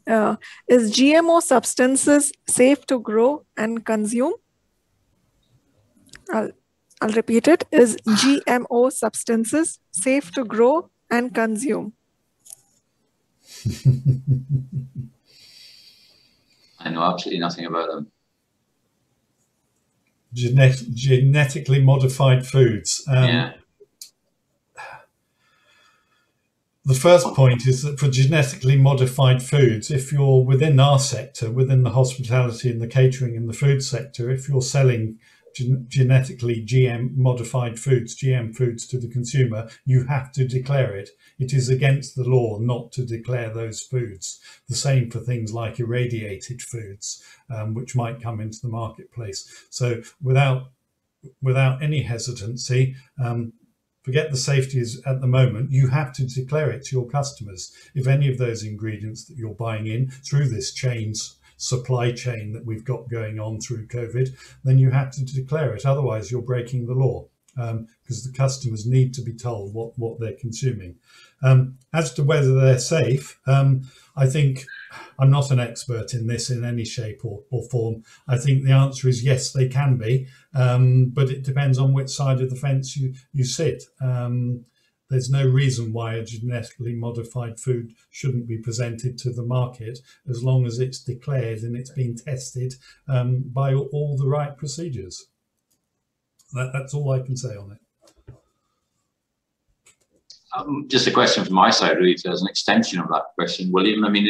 Is GMO substances safe to grow and consume? I'll repeat it. Is GMO substances safe to grow and consume? I know absolutely nothing about them. Genetically modified foods. Yeah. The first point is that for genetically modified foods, if you're within our sector, within the hospitality and the catering and the food sector, if you're selling genetically modified foods, GM foods to the consumer, you have to declare it. It is against the law not to declare those foods. The same for things like irradiated foods, which might come into the marketplace. So without any hesitancy, forget the safety is at the moment, you have to declare it to your customers. If any of those ingredients that you're buying in through this supply chain that we've got going on through COVID, then you have to declare it. Otherwise, you're breaking the law, because the customers need to be told what they're consuming. As to whether they're safe, I think I'm not an expert in this in any shape or form. I think the answer is yes, they can be, but it depends on which side of the fence you sit. There's no reason why a genetically modified food shouldn't be presented to the market as long as it's declared and it's been tested by all the right procedures. That's all I can say on it. Just a question from my side, really, as an extension of that question, William. I mean,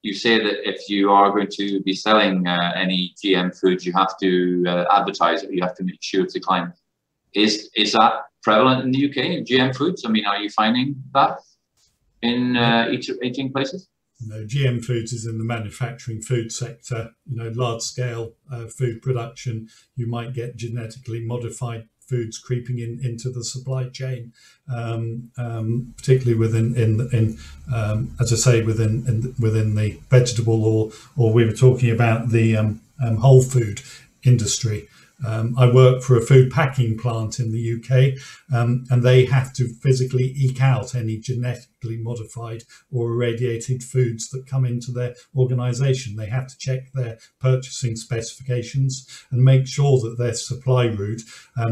you say that if you are going to be selling any GM foods, you have to advertise it. You have to make sure it's declined. Is that prevalent in the UK in GM foods? I mean, are you finding that in eating places? No, GM foods is in the manufacturing food sector. Large scale food production. You might get genetically modified foods creeping into the supply chain, particularly within as I say, within the vegetable or we were talking about the whole food industry. I work for a food packing plant in the UK, and they have to physically eke out any genetically modified or irradiated foods that come into their organisation. They have to check their purchasing specifications and make sure that their supply route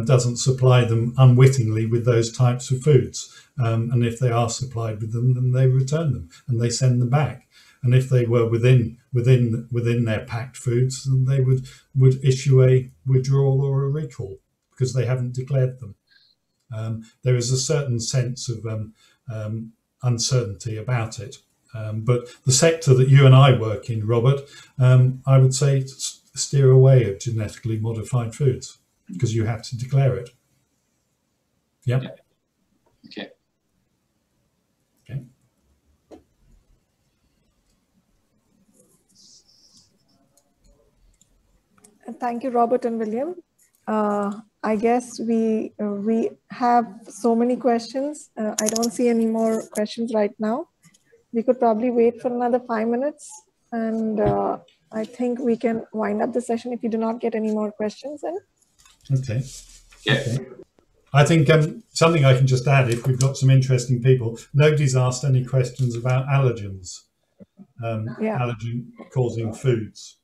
doesn't supply them unwittingly with those types of foods. And if they are supplied with them, then they return them and they send them back. And if they were within their packed foods, then they would issue a withdrawal or a recall because they haven't declared them. There is a certain sense of uncertainty about it. But the sector that you and I work in, Robert, I would say steer away of genetically modified foods because you have to declare it. Yeah. Okay. Okay. Thank you, Robert and William. I guess we have so many questions. I don't see any more questions right now. We could probably wait for another 5 minutes, and I think we can wind up the session if you do not get any more questions in. Okay. Yeah. Okay. I think something I can just add, if we've got some interesting people, nobody's asked any questions about allergens, allergen-causing foods.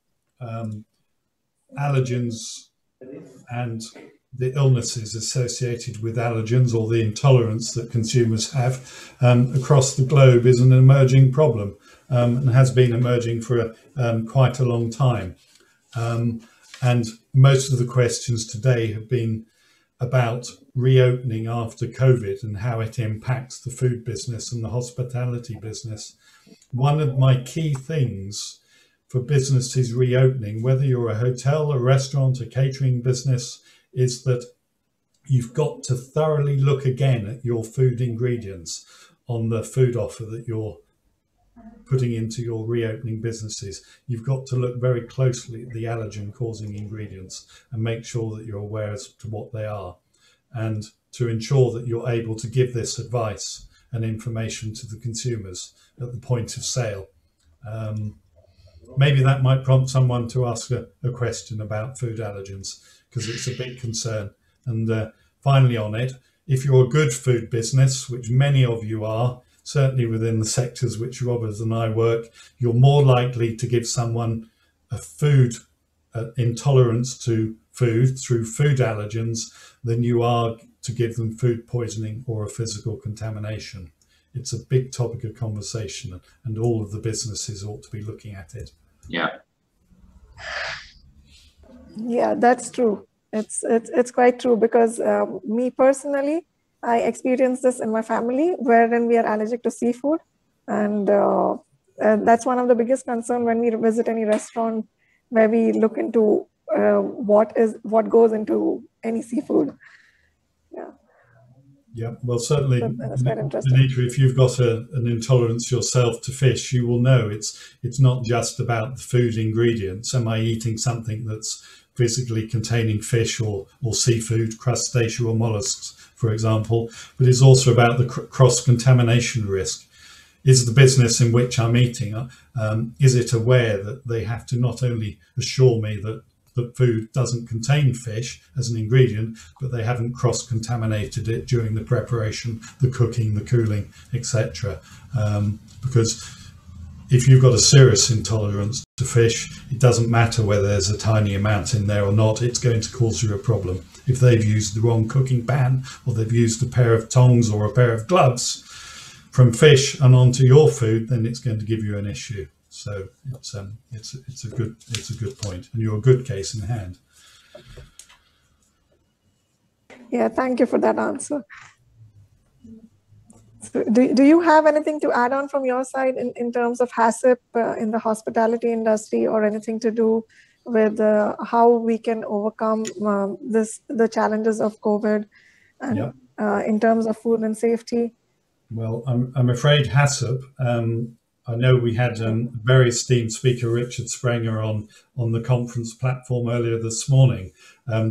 Allergens and the illnesses associated with allergens, or the intolerance that consumers have across the globe, is an emerging problem and has been emerging for quite a long time. And most of the questions today have been about reopening after COVID and how it impacts the food business and the hospitality business. One of my key things for businesses reopening, whether you're a hotel, a restaurant, a catering business, is that you've got to thoroughly look again at your food ingredients on the food offer that you're putting into your reopening businesses. You've got to look very closely at the allergen causing ingredients and make sure that you're aware as to what they are, and to ensure that you're able to give this advice and information to the consumers at the point of sale. Maybe that might prompt someone to ask a question about food allergens, because it's a big concern. And finally on it, if you're a good food business, which many of you are, certainly within the sectors which Robert and I work, you're more likely to give someone a food intolerance to food through food allergens than you are to give them food poisoning or a physical contamination. It's a big topic of conversation, and all of the businesses ought to be looking at it. Yeah. Yeah, that's true. It's quite true, because me personally, I experienced this in my family, wherein we are allergic to seafood, and that's one of the biggest concerns when we visit any restaurant, where we look into what goes into any seafood. Yeah. Yeah, well, certainly, that's quite interesting. Anita, if you've got an intolerance yourself to fish, you will know it's not just about the food ingredients. Am I eating something that's physically containing fish or seafood, crustacea or mollusks, for example, but it's also about the cross-contamination risk. Is the business in which I'm eating, is it aware that they have to not only assure me that the food doesn't contain fish as an ingredient, but they haven't cross-contaminated it during the preparation, the cooking, the cooling, etc. Because if you've got a serious intolerance to fish, it doesn't matter whether there's a tiny amount in there or not, it's going to cause you a problem. If they've used the wrong cooking pan, or they've used a pair of tongs or a pair of gloves from fish and onto your food, then it's going to give you an issue. So it's a good point, and you're a good case in hand. Yeah, thank you for that answer. So do you have anything to add on from your side in terms of HACCP in the hospitality industry, or anything to do with how we can overcome the challenges of COVID, and Yep. In terms of food and safety? Well, I'm afraid HACCP, I know we had a very esteemed speaker, Richard Sprenger, on the conference platform earlier this morning,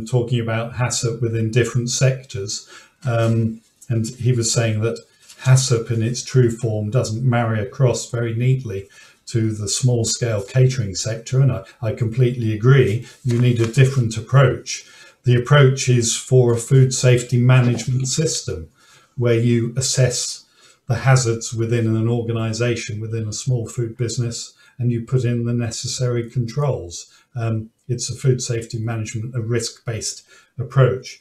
talking about HACCP within different sectors. And he was saying that HACCP in its true form doesn't marry across very neatly to the small scale catering sector. And I completely agree. You need a different approach. The approach is for a food safety management system, where you assess the hazards within an organization, within a small food business, and you put in the necessary controls. It's a food safety management, a risk-based approach.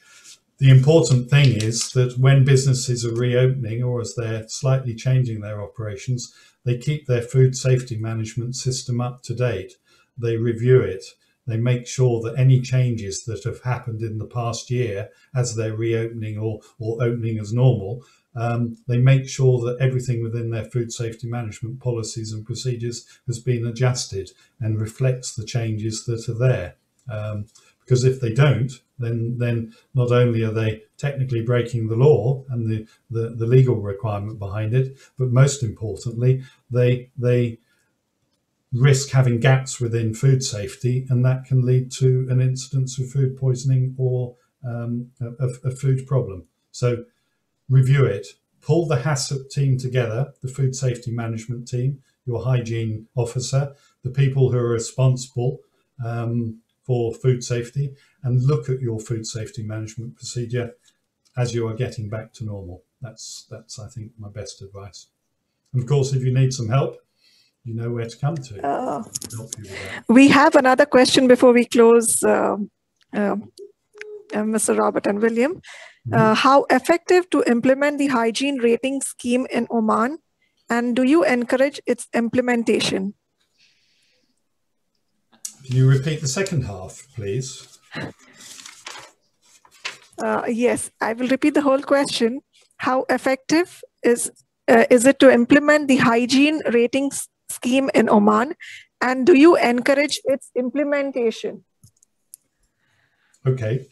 The important thing is that when businesses are reopening, or as they're slightly changing their operations, they keep their food safety management system up to date. They review it. They make sure that any changes that have happened in the past year, as they're reopening or opening as normal, they make sure that everything within their food safety management policies and procedures has been adjusted and reflects the changes that are there. Because if they don't, then not only are they technically breaking the law and the legal requirement behind it, but most importantly, they risk having gaps within food safety, and that can lead to an incidence of food poisoning or a food problem. So review it, pull the HACCP team together, the food safety management team, your hygiene officer, the people who are responsible for food safety, and look at your food safety management procedure as you are getting back to normal. That's I think, my best advice. And of course, if you need some help, you know where to come to help you with that. We have another question before we close, Mr. Robert and William. How effective to implement the hygiene rating scheme in Oman, and do you encourage its implementation? Can you repeat the second half, please? Yes, I will repeat the whole question. How effective is it to implement the hygiene rating scheme in Oman, and do you encourage its implementation? Okay.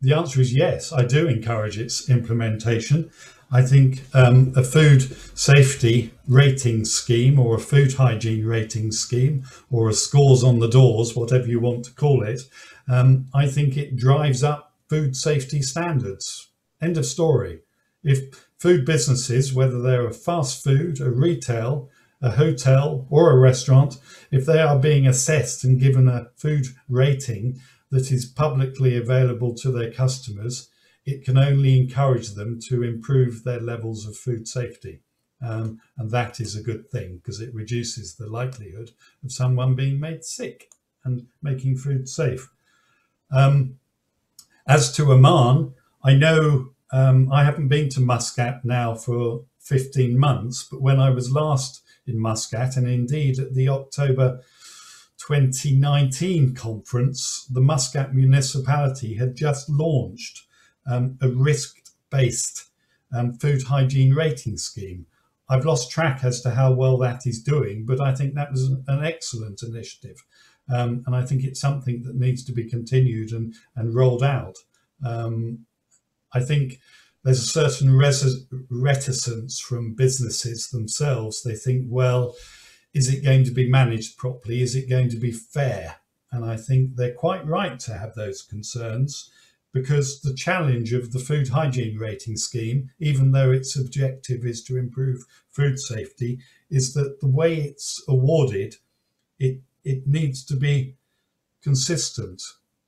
The answer is yes, I do encourage its implementation. I think a food safety rating scheme, or a food hygiene rating scheme, or a scores on the doors, whatever you want to call it, I think it drives up food safety standards. End of story. If food businesses, whether they're a fast food, a retail, a hotel or a restaurant, if they are being assessed and given a food rating that is publicly available to their customers, it can only encourage them to improve their levels of food safety. And that is a good thing, because it reduces the likelihood of someone being made sick and making food safe. As to Oman, I know I haven't been to Muscat now for 15 months, but when I was last in Muscat, and indeed at the October 2019 conference, the Muscat municipality had just launched a risk-based food hygiene rating scheme. I've lost track as to how well that is doing, but I think that was an excellent initiative. And I think it's something that needs to be continued and rolled out. I think there's a certain reticence from businesses themselves. They think, well, is it going to be managed properly? Is it going to be fair? And I think they're quite right to have those concerns, because the challenge of the food hygiene rating scheme, even though its objective is to improve food safety, is that the way it's awarded, it needs to be consistent,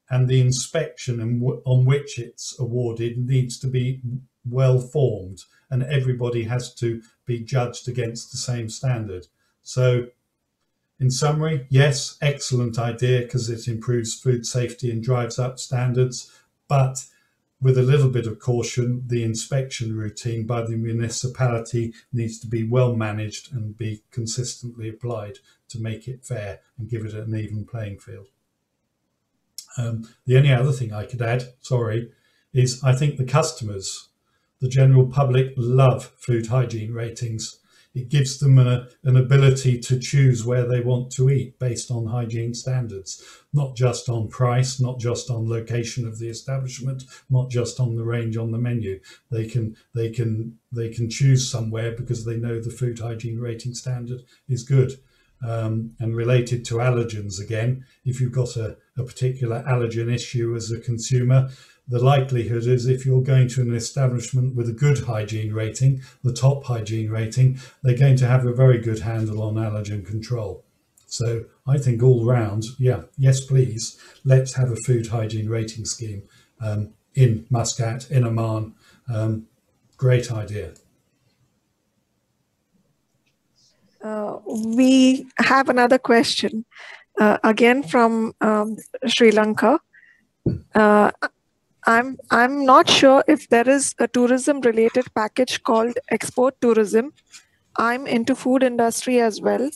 and the inspection on which it's awarded needs to be well formed, and everybody has to be judged against the same standard. So in summary, yes, excellent idea, because it improves food safety and drives up standards, but with a little bit of caution, the inspection routine by the municipality needs to be well managed and be consistently applied to make it fair and give it an even playing field. The only other thing I could add, sorry, is I think the customers, the general public, love food hygiene ratings. It gives them an ability to choose where they want to eat based on hygiene standards, not just on price, not just on location of the establishment, not just on the range on the menu. They can choose somewhere because they know the food hygiene rating standard is good. And related to allergens again, if you've got a particular allergen issue as a consumer, the likelihood is if you're going to an establishment with a good hygiene rating, the top hygiene rating, they're going to have a very good handle on allergen control. So I think all round, yeah, yes, please, let's have a food hygiene rating scheme in Muscat, in Oman. Great idea. We have another question, again from Sri Lanka. I'm not sure if there is a tourism related package called export tourism. I'm into food industry as well.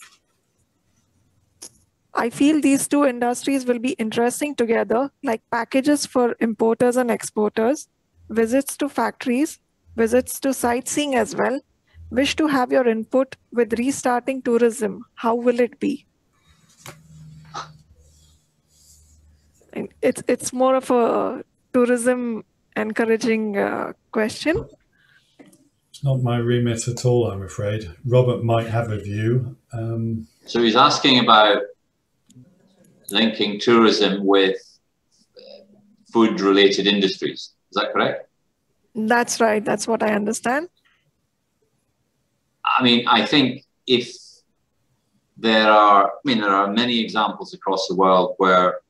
I feel these two industries will be interesting together, like packages for importers and exporters, visits to factories, visits to sightseeing as well. Wish to have your input with restarting tourism. How will it be? It's more of a tourism encouraging question. It's not my remit at all, I'm afraid. Robert might have a view. So he's asking about linking tourism with food-related industries. Is that correct? That's right. That's what I understand. I mean, I think if there are many examples across the world where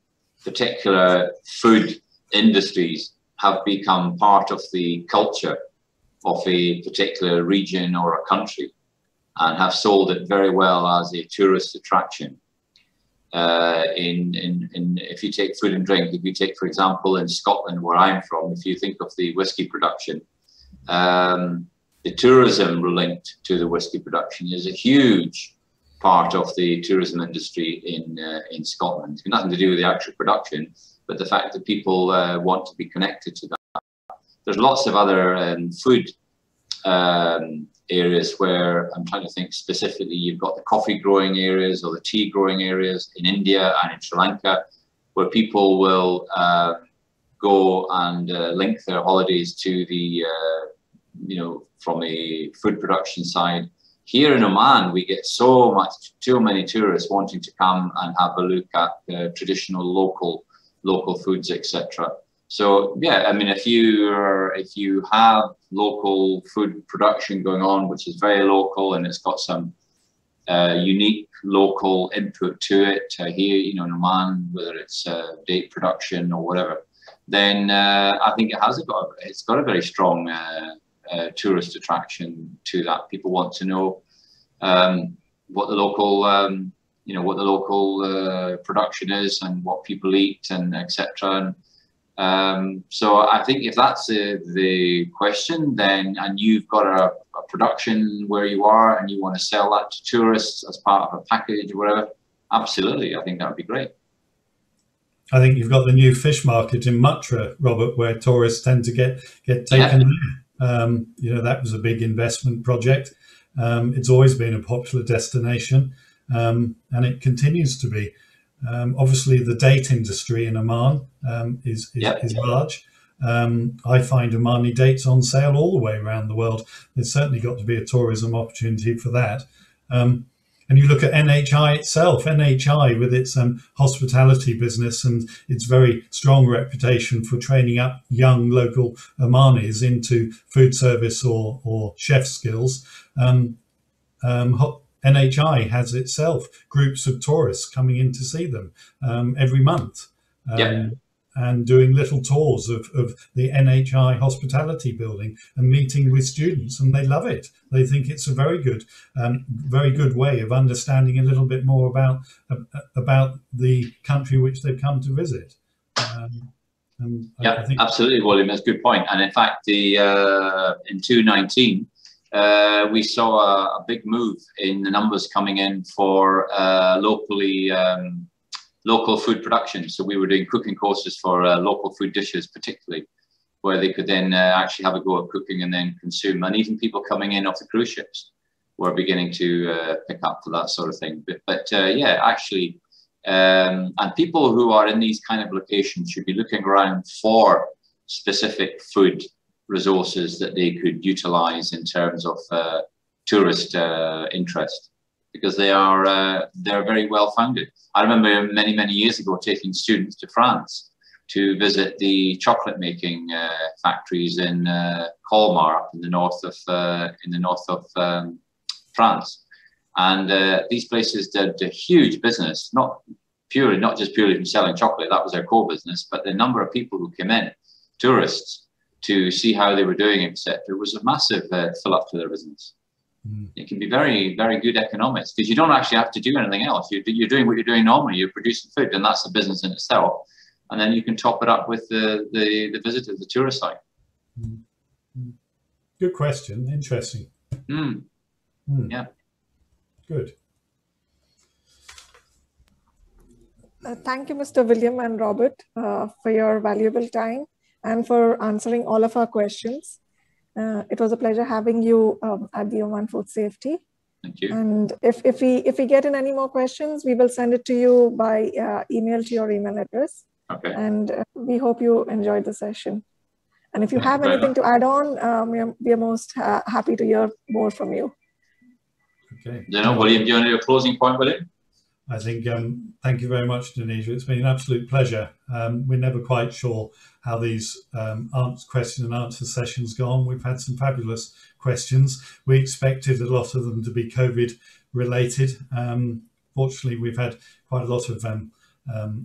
particular food industries have become part of the culture of a particular region or a country, and have sold it very well as a tourist attraction. If you take food and drink, if you take, for example, in Scotland, where I'm from, if you think of the whiskey production, the tourism linked to the whiskey production is a huge part of the tourism industry in Scotland. It's got nothing to do with the actual production, but the fact that people want to be connected to that. There's lots of other food areas where I'm trying to think specifically. You've got the coffee growing areas or the tea growing areas in India and in Sri Lanka, where people will go and link their holidays to the, from a food production side. Here in Oman, we get too many tourists wanting to come and have a look at traditional local foods, etc. So yeah, I mean, if you have local food production going on, which is very local and it's got some unique local input to it here, in Oman, whether it's date production or whatever, then I think it's got a very strong tourist attraction to that. People want to know what the local production is and what people eat and etc. So I think if that's the question, then, and you've got a production where you are and you want to sell that to tourists as part of a package or whatever, absolutely, I think that would be great. I think you've got the new fish market in Matra, Robert, where tourists tend to get taken there. That was a big investment project. It's always been a popular destination, and it continues to be. Obviously, the date industry in Oman is large. I find Omani dates on sale all the way around the world. There's certainly got to be a tourism opportunity for that. And you look at NHI itself, NHI with its hospitality business and its very strong reputation for training up young local Omanis into food service or chef skills. NHI has itself groups of tourists coming in to see them every month, and doing little tours of the NHI hospitality building and meeting with students, and they love it. They think it's a very good way of understanding a little bit more about the country which they've come to visit. I think absolutely, William. That's a good point. And in fact, in 2019. We saw a big move in the numbers coming in for local food production. So we were doing cooking courses for local food dishes, particularly, where they could then actually have a go at cooking and then consume. And even people coming in off the cruise ships were beginning to pick up for that sort of thing. But actually, and people who are in these kind of locations should be looking around for specific food resources that they could utilize in terms of tourist interest, because they're very well founded. I remember many years ago taking students to France to visit the chocolate making factories in Colmar, up in the north of France, and these places did a huge business, not just purely from selling chocolate. That was their core business, but the number of people who came in, tourists, to see how they were doing, etc., was a massive fill up to their business. It can be very, very good economics, because you don't actually have to do anything else. You're doing what you're doing normally. You're producing food, and that's a business in itself. And then you can top it up with the visitors, the tourist side. Good question. Interesting. Yeah. Good. Thank you, Mr. William and Robert, for your valuable time and for answering all of our questions. It was a pleasure having you at the Oman Food Safety. Thank you. And if we get in any more questions, we will send it to you by email to your email address. Okay. And we hope you enjoyed the session. And if you have anything to add on, we are most happy to hear more from you. Okay. William, do you want to do a closing point, William? I think, thank you very much, Denisha. It's been an absolute pleasure. We're never quite sure how these question and answer sessions go on. We've had some fabulous questions. We expected a lot of them to be COVID related. Fortunately, we've had quite a lot of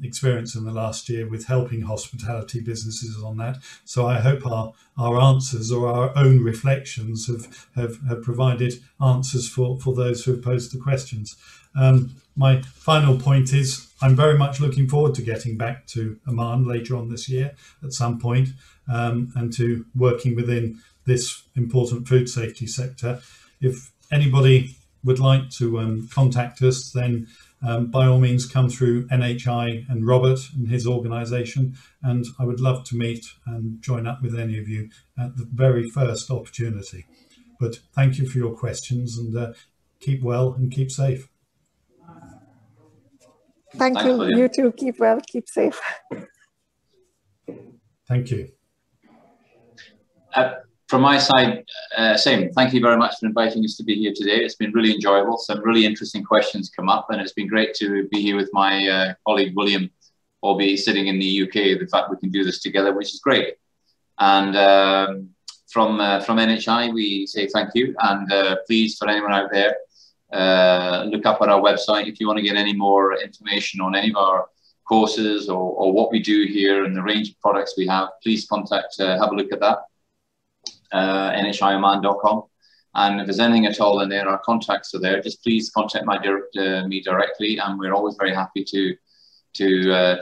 experience in the last year with helping hospitality businesses on that. So I hope our answers or our own reflections have provided answers for those who have posed the questions. My final point is I'm very much looking forward to getting back to Oman later on this year at some point, and to working within this important food safety sector. If anybody would like to contact us, then by all means come through NHI and Robert and his organisation, and I would love to meet and join up with any of you at the very first opportunity. But thank you for your questions, and keep well and keep safe. Thank you. You too. Keep well, keep safe. Thank you. From my side, same. Thank you very much for inviting us to be here today. It's been really enjoyable. Some really interesting questions come up, and it's been great to be here with my colleague William, albeit sitting in the UK. The fact we can do this together, which is great. And from NHI, we say thank you. And please, for anyone out there, look up at our website if you want to get any more information on any of our courses or what we do here and the range of products we have. Please contact, have a look at that. NHIOman.com, and if there's anything at all in there, our contacts are there. Just please contact me directly, and we're always very happy to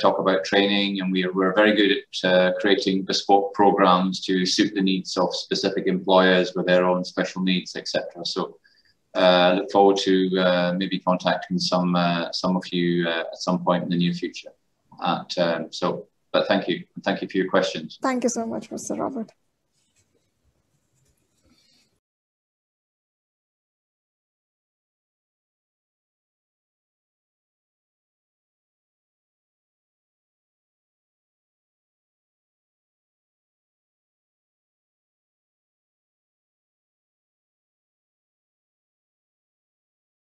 talk about training, and we're very good at creating bespoke programs to suit the needs of specific employers with their own special needs, etc. So look forward to maybe contacting some of you at some point in the near future. But thank you for your questions. Thank you so much, Mr. Robert.